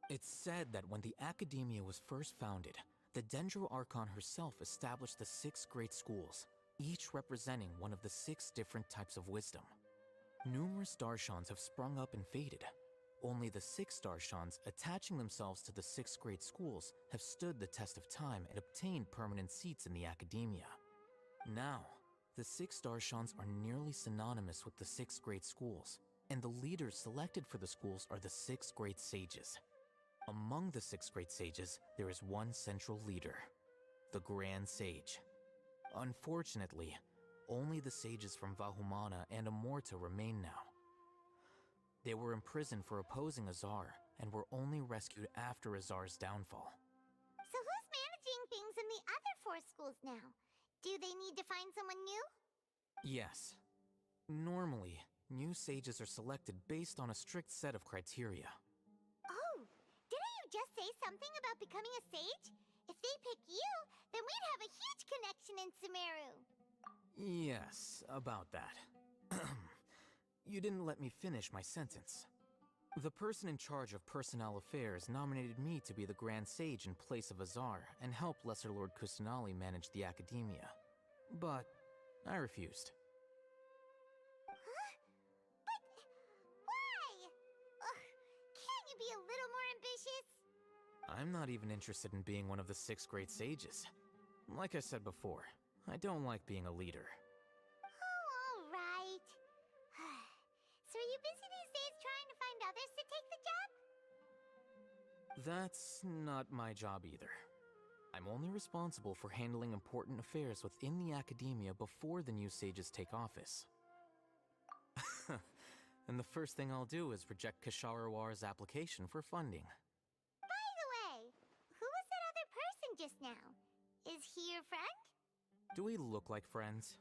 It's said that when the Academia was first founded, the Dendro Archon herself established the 6 great schools, each representing one of the 6 different types of wisdom. Numerous Darshans have sprung up and faded. Only the 6 Darshans, attaching themselves to the 6 great schools, have stood the test of time and obtained permanent seats in the Academia. Now, the 6 Darshans are nearly synonymous with the 6 great schools, and the leaders selected for the schools are the 6 great sages. Among the 6 great sages, there is one central leader, the Grand Sage. Unfortunately, only the sages from Vahumana and Amorta remain now. They were imprisoned for opposing Azar, and were only rescued after Azar's downfall. So who's managing things in the other 4 schools now? Do they need to find someone new? Yes. Normally, new sages are selected based on a strict set of criteria. Oh, didn't you just say something about becoming a sage? If they pick you, then we'd have a huge connection in Sumeru. Yes, about that. You didn't let me finish my sentence. The person in charge of personnel affairs nominated me to be the Grand Sage in place of Azar and help Lesser Lord Kusanali manage the Academia. But I refused. Huh? But why? Ugh, can't you be a little more ambitious? I'm not even interested in being one of the 6 great sages. Like I said before, I don't like being a leader. Oh, all right. So are you busy these days trying to find others to take the job? That's not my job either. I'm only responsible for handling important affairs within the Academia before the new sages take office. And the first thing I'll do is reject Kasharawar's application for funding. By the way, who was that other person just now? Is he your friend? Do we look like friends?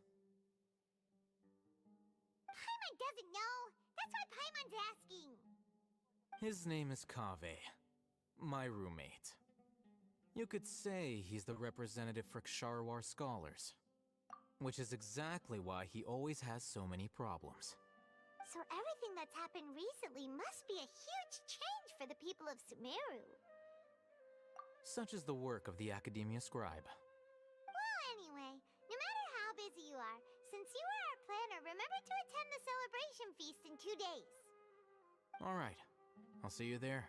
Paimon doesn't know. That's why Paimon's asking. His name is Kaveh, my roommate. You could say he's the representative for Ksharawar scholars. Which is exactly why he always has so many problems. So everything that's happened recently must be a huge change for the people of Sumeru. Such is the work of the Academia Scribe. Well, anyway, no matter how busy you are, since you are our planner, remember to attend the celebration feast in 2 days. Alright, I'll see you there.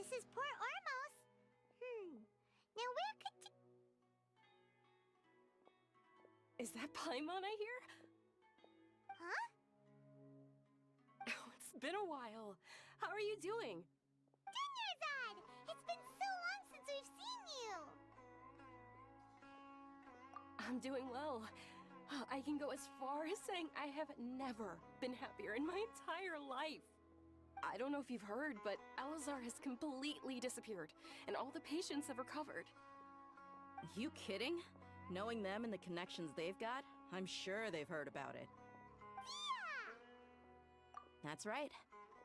this is Port Ormos. Now where could Is that Paimon I hear? Huh? Oh, it's been a while. How are you doing? Dunyarzad! It's been so long since we've seen you! I'm doing well. I can go as far as saying I have never been happier in my entire life. I don't know if you've heard, but Alazar has completely disappeared, and all the patients have recovered. You kidding? Knowing them and the connections they've got, I'm sure they've heard about it. That's right.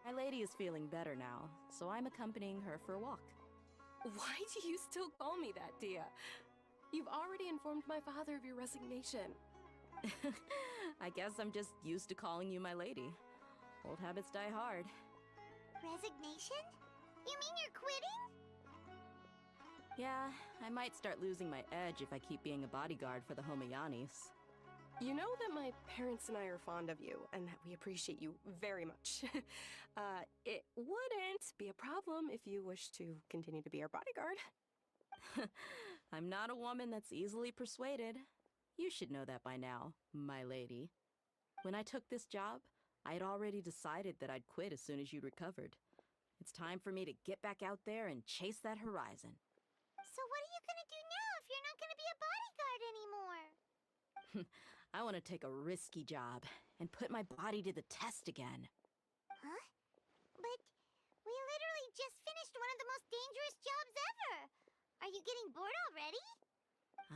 My lady is feeling better now, so I'm accompanying her for a walk. Why do you still call me that, Dia? You've already informed my father of your resignation. I guess I'm just used to calling you my lady. Old habits die hard. Resignation? You mean you're quitting? Yeah, I might start losing my edge if I keep being a bodyguard for the Homayanis. You know that my parents and I are fond of you, and that we appreciate you very much. It wouldn't be a problem if you wish to continue to be our bodyguard. I'm not a woman that's easily persuaded. You should know that by now, my lady. When I took this job, I had already decided that I'd quit as soon as you'd recovered. It's time for me to get back out there and chase that horizon. So what are you gonna do now if you're not gonna be a bodyguard anymore? I want to take a risky job and put my body to the test again. Huh? But we literally just finished one of the most dangerous jobs ever! Are you getting bored already?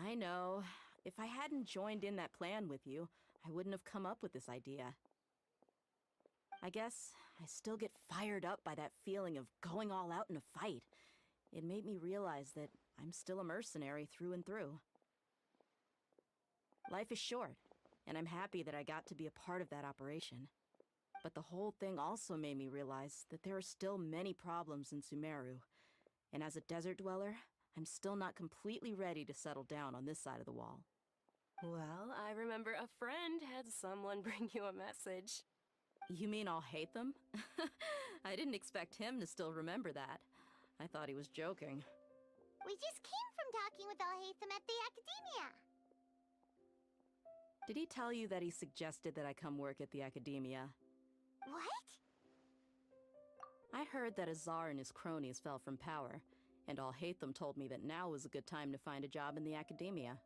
I know. If I hadn't joined in that plan with you, I wouldn't have come up with this idea. I guess I still get fired up by that feeling of going all out in a fight. It made me realize that I'm still a mercenary through and through. Life is short, and I'm happy that I got to be a part of that operation. But the whole thing also made me realize that there are still many problems in Sumeru, and as a desert dweller, I'm still not completely ready to settle down on this side of the wall. Well, I remember a friend had someone bring you a message. You mean I'll hate them? I didn't expect him to still remember that. I thought he was joking. We just came from talking with Alhaitham at the Academia. Did he tell you that he suggested that I come work at the Academia? What? I heard that Azar and his cronies fell from power, and Alhaitham told me that now was a good time to find a job in the Academia,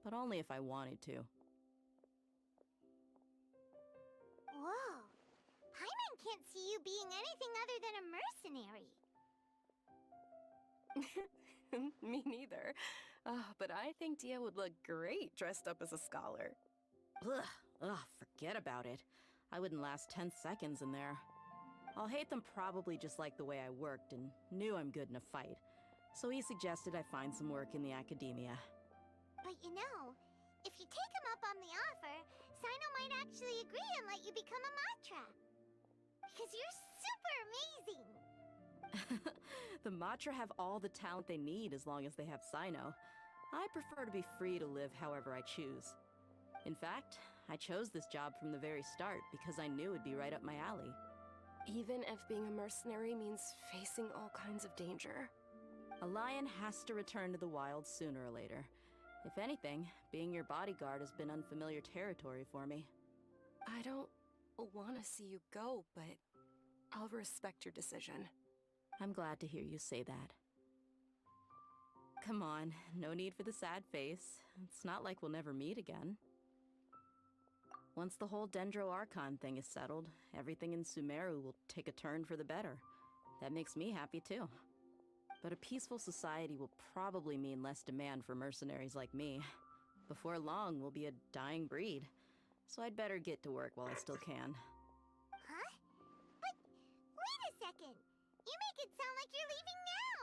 but only if I wanted to. Whoa. Paimon can't see you being anything other than a mercenary. Me neither. But I think Dia would look great dressed up as a scholar. Ugh, forget about it. I wouldn't last 10 seconds in there. Alhaitham probably just liked the way I worked and knew I'm good in a fight, so he suggested I find some work in the Academia. But you know, if you take him up on the offer, Sino might actually agree and let you become a Matra. Because you're super amazing! The Matra have all the talent they need as long as they have Sino. I prefer to be free to live however I choose. In fact, I chose this job from the very start because I knew it'd be right up my alley. Even if being a mercenary means facing all kinds of danger. A lion has to return to the wild sooner or later. If anything, being your bodyguard has been unfamiliar territory for me. I don't want to see you go, but I'll respect your decision. I'm glad to hear you say that. Come on, no need for the sad face. It's not like we'll never meet again. Once the whole Dendro Archon thing is settled, everything in Sumeru will take a turn for the better. That makes me happy too. But a peaceful society will probably mean less demand for mercenaries like me. Before long, we'll be a dying breed. So I'd better get to work while I still can. Huh? But wait a second! You make it sound like you're leaving now!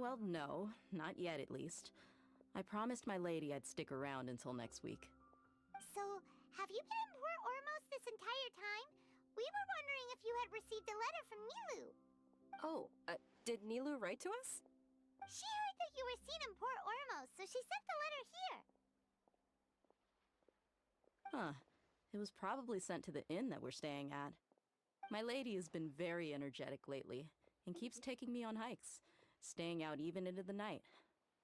Well, no, not yet at least. I promised my lady I'd stick around until next week. So, have you been in Port Ormos this entire time? We were wondering if you had received a letter from Nilu. Oh, did Nilu write to us? She heard that you were seen in Port Ormos, so she sent the letter here. Huh. It was probably sent to the inn that we're staying at. My lady has been very energetic lately, and keeps taking me on hikes, staying out even into the night.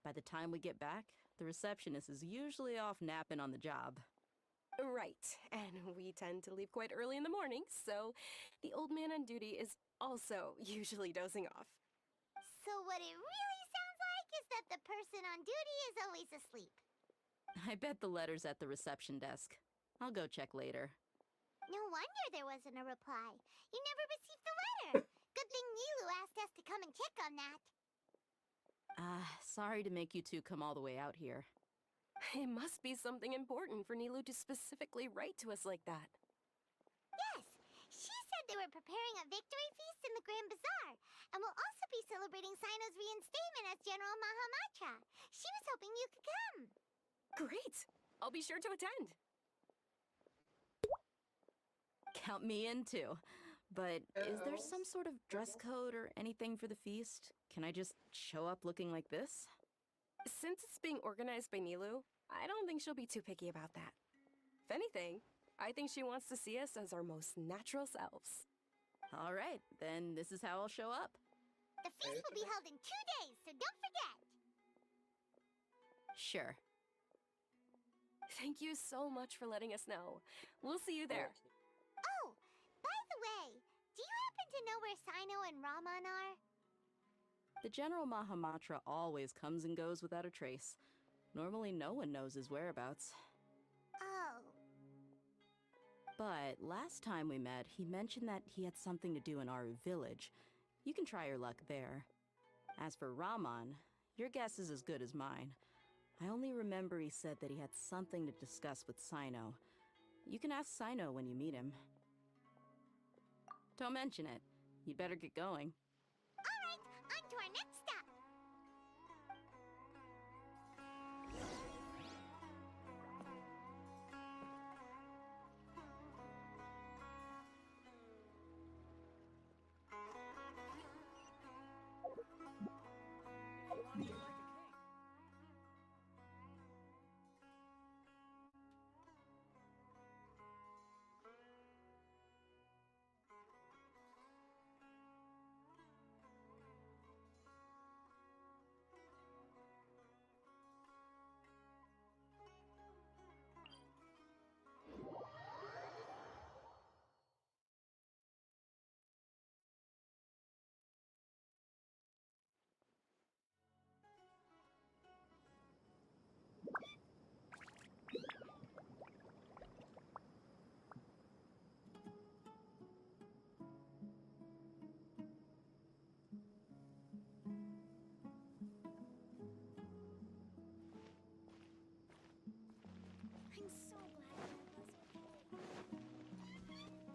By the time we get back, the receptionist is usually off napping on the job. Right, and we tend to leave quite early in the morning, so the old man on duty is also usually dozing off. So what it really sounds like is that the person on duty is always asleep. I bet the letter's at the reception desk. I'll go check later. No wonder there wasn't a reply. You never received the letter. Good thing Nilu asked us to come and check on that. Sorry to make you two come all the way out here. It must be something important for Nilu to specifically write to us like that. Yes, she said they were preparing a victory feast in the Grand Bazaar, and will also be celebrating Sino's reinstatement as General Mahamatra. She was hoping you could come. Great! I'll be sure to attend. Count me in too. But is there some sort of dress code or anything for the feast? Can I just show up looking like this? Since it's being organized by Nilu, I don't think she'll be too picky about that. If anything, I think she wants to see us as our most natural selves. All right, then this is how I'll show up. The feast will be held in 2 days, so don't forget. Sure. Thank you so much for letting us know. We'll see you there. Oh, by the way, do you happen to know where Sino and Raman are? The General Mahamatra always comes and goes without a trace. Normally no one knows his whereabouts. Oh. But last time we met, he mentioned that he had something to do in Aru village. You can try your luck there. As for Raman, your guess is as good as mine. I only remember he said that he had something to discuss with Sino. You can ask Sino when you meet him. Don't mention it. You'd better get going. All right, on to our next stop. I'm so glad Grandpa's okay.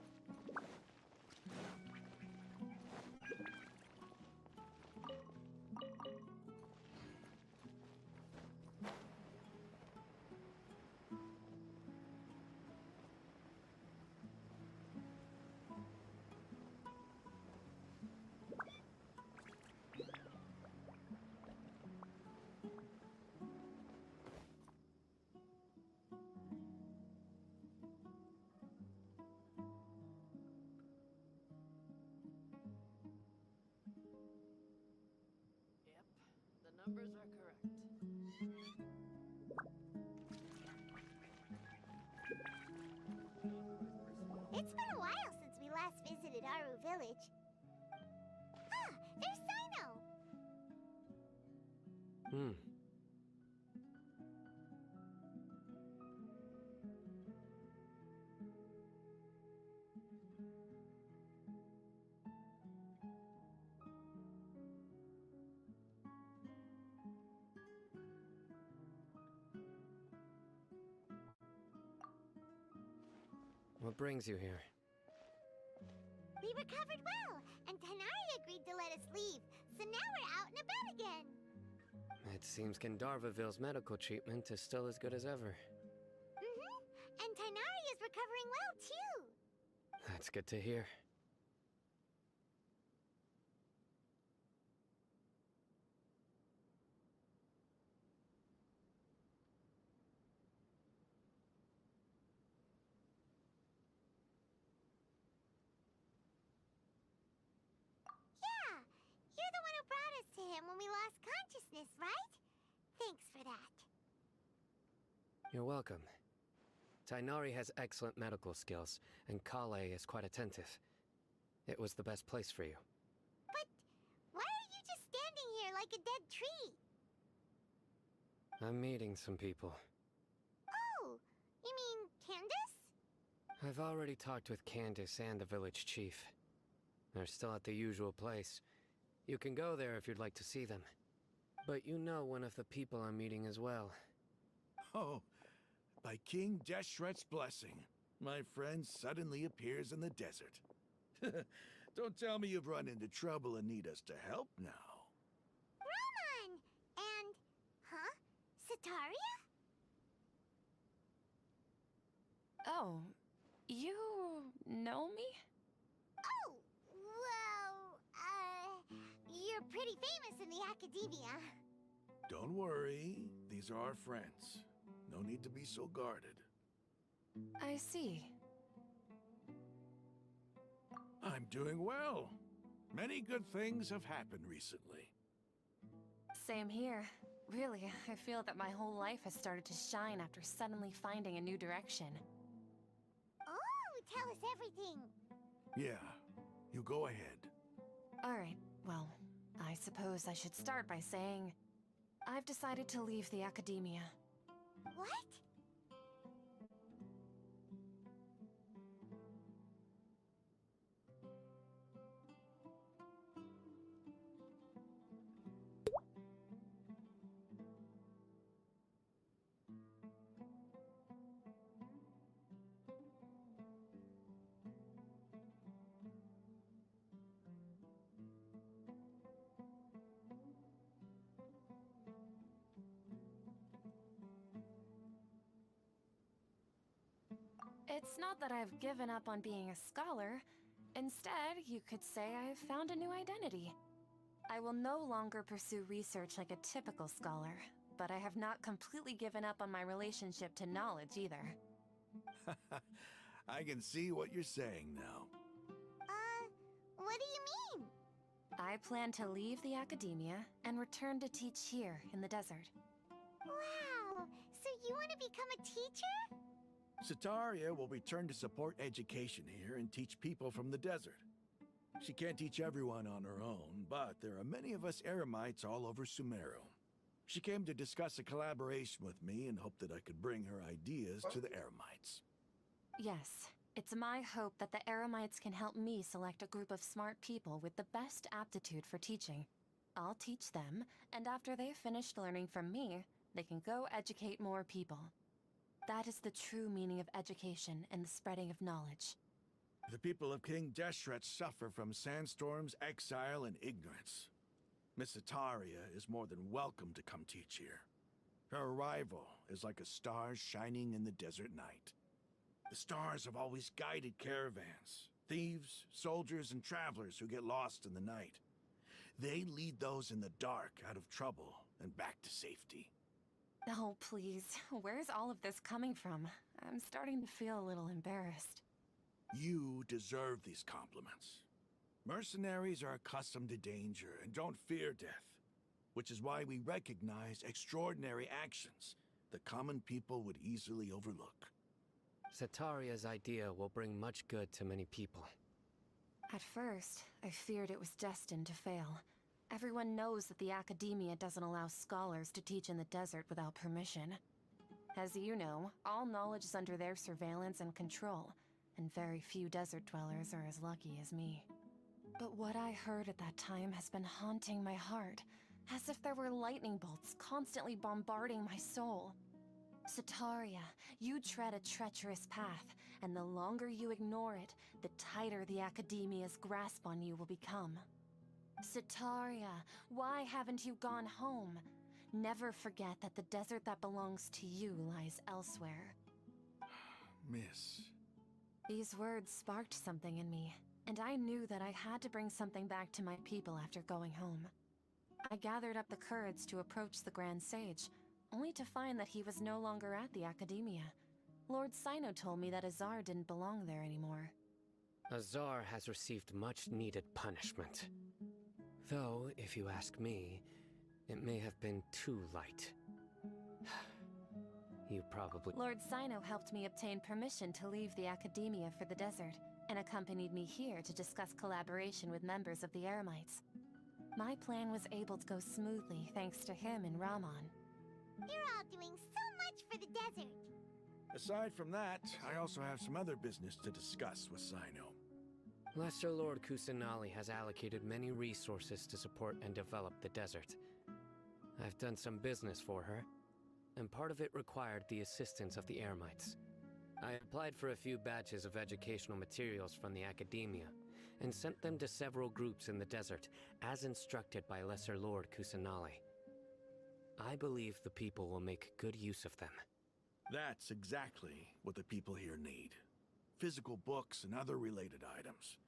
The numbers are correct. It's been a while since we last visited Aru village. Ah, there's Sino! What brings you here? We recovered well, and Tanari agreed to let us leave, so now we're out and about again. It seems Gandharvaville's medical treatment is still as good as ever. And Tanari is recovering well, too. That's good to hear. Yeah, him when we lost consciousness, right? Thanks for that. You're welcome. Tainari has excellent medical skills, and Kale is quite attentive. It was the best place for you. But why are you just standing here like a dead tree? I'm meeting some people. Oh, you mean Candace? I've already talked with Candace and the village chief. They're still at the usual place. You can go there if you'd like to see them. But you know one of the people I'm meeting as well. Oh, by King Deshret's blessing, my friend suddenly appears in the desert. Don't tell me you've run into trouble and need us to help now. Roman! And... huh? Sataria? Oh, you know me? Oh, well, you're pretty famous in the academia. Don't worry, these are our friends. No need to be so guarded. I see. I'm doing well. Many good things have happened recently. Same here. Really, I feel that my whole life has started to shine after suddenly finding a new direction. Oh, tell us everything. Yeah, you go ahead. Alright, well, I suppose I should start by saying I've decided to leave the academia. What? It's not that I've given up on being a scholar. Instead, you could say I've found a new identity. I will no longer pursue research like a typical scholar, but I have not completely given up on my relationship to knowledge either. I can see what you're saying now. What do you mean? I plan to leave the academia and return to teach here in the desert. Wow, so you want to become a teacher? Sataria will return to support education here and teach people from the desert. She can't teach everyone on her own, but there are many of us Eremites all over Sumero. She came to discuss a collaboration with me and hoped that I could bring her ideas to the Eremites. Yes, it's my hope that the Eremites can help me select a group of smart people with the best aptitude for teaching. I'll teach them, and after they've finished learning from me, they can go educate more people. That is the true meaning of education and the spreading of knowledge. The people of King Deshret suffer from sandstorms, exile, and ignorance. Miss Ataria is more than welcome to come teach here. Her arrival is like a star shining in the desert night. The stars have always guided caravans, thieves, soldiers, and travelers who get lost in the night. They lead those in the dark out of trouble and back to safety. Oh, please. Where's all of this coming from? I'm starting to feel a little embarrassed. You deserve these compliments. Mercenaries are accustomed to danger and don't fear death, which is why we recognize extraordinary actions that common people would easily overlook. Sataria's idea will bring much good to many people. At first, I feared it was destined to fail. Everyone knows that the academia doesn't allow scholars to teach in the desert without permission. As you know, all knowledge is under their surveillance and control, and very few desert dwellers are as lucky as me. But what I heard at that time has been haunting my heart, as if there were lightning bolts constantly bombarding my soul. Sataria, you tread a treacherous path, and the longer you ignore it, the tighter the academia's grasp on you will become. Sataria, why haven't you gone home? Never forget that the desert that belongs to you lies elsewhere. Miss. These words sparked something in me, and I knew that I had to bring something back to my people after going home. I gathered up the courage to approach the Grand Sage, only to find that he was no longer at the Academia. Lord Sino told me that Azar didn't belong there anymore. Azar has received much-needed punishment. Though, if you ask me, it may have been too light. You probably... Lord Sino helped me obtain permission to leave the Academia for the desert, and accompanied me here to discuss collaboration with members of the Eremites. My plan was able to go smoothly thanks to him and Rahman. You're all doing so much for the desert. Aside from that, I also have some other business to discuss with Sino. Lesser Lord Kusanali has allocated many resources to support and develop the desert. I've done some business for her, and part of it required the assistance of the Eremites. I applied for a few batches of educational materials from the Academia, and sent them to several groups in the desert, as instructed by Lesser Lord Kusanali. I believe the people will make good use of them. That's exactly what the people here need. Physical books and other related items.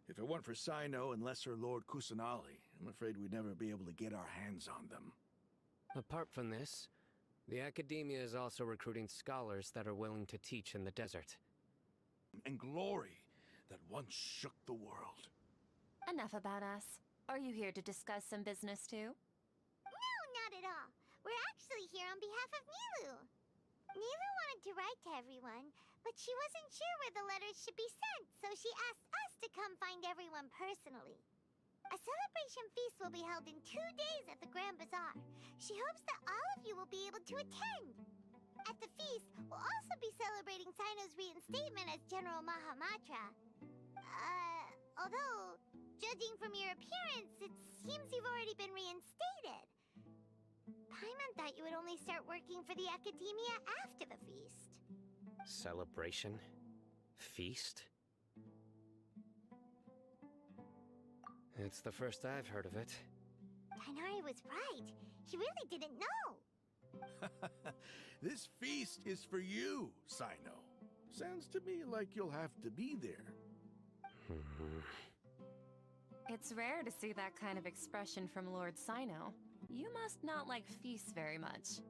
If it weren't for Sino and Lesser Lord Kusanali, I'm afraid we'd never be able to get our hands on them. Apart from this, the Academia is also recruiting scholars that are willing to teach in the desert. And glory that once shook the world. Enough about us. Are you here to discuss some business too? No, not at all. We're actually here on behalf of Nilou. Nilou wanted to write to everyone, but she wasn't sure where the letters should be sent, so she asked us to come find everyone personally. A celebration feast will be held in 2 days at the Grand Bazaar. She hopes that all of you will be able to attend. At the feast, we'll also be celebrating Sino's reinstatement as General Mahamatra. Although, judging from your appearance, it seems you've already been reinstated. Paimon thought you would only start working for the Academia after the feast. Celebration? Feast? It's the first I've heard of it. Tighnari was right. He really didn't know. This feast is for you, Sino. Sounds to me like you'll have to be there. It's rare to see that kind of expression from Lord Sino. You must not like feasts very much.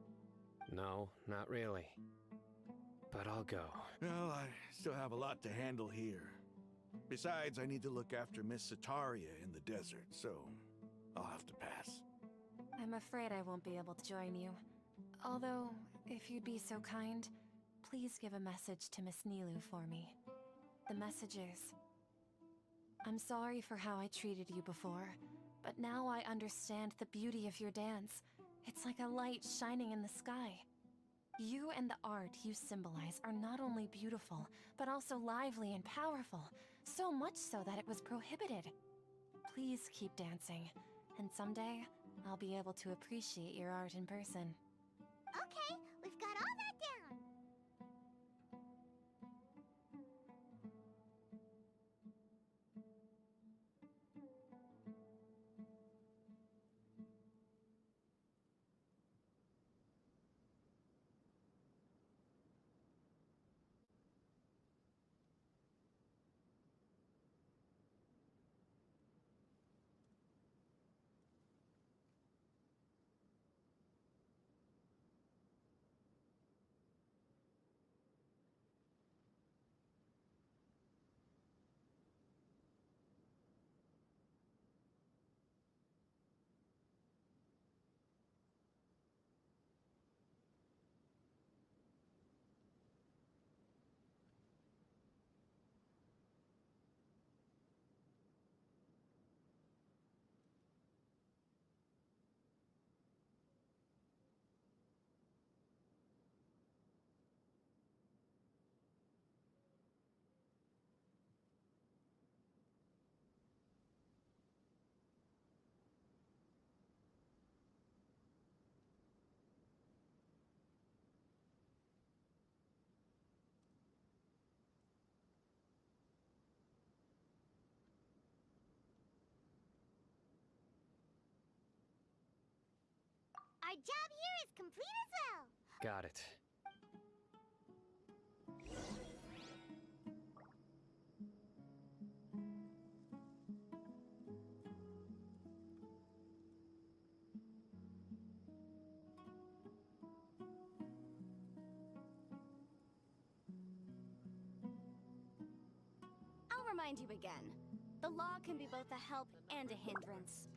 No, not really. But I'll go. Well, I still have a lot to handle here. Besides, I need to look after Miss Sataria in the desert, so I'll have to pass. I'm afraid I won't be able to join you. Although, if you'd be so kind, please give a message to Miss Nilou for me. The message is... I'm sorry for how I treated you before, but now I understand the beauty of your dance. It's like a light shining in the sky. You and the art you symbolize are not only beautiful, but also lively and powerful, so much so that it was prohibited. Please keep dancing, and someday, I'll be able to appreciate your art in person. Okay, we've got all that down. Our job here is complete as well. Got it. I'll remind you again. The law can be both a help and a hindrance.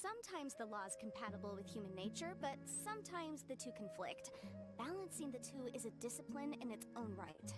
Sometimes the law is compatible with human nature, but sometimes the two conflict. Balancing the two is a discipline in its own right.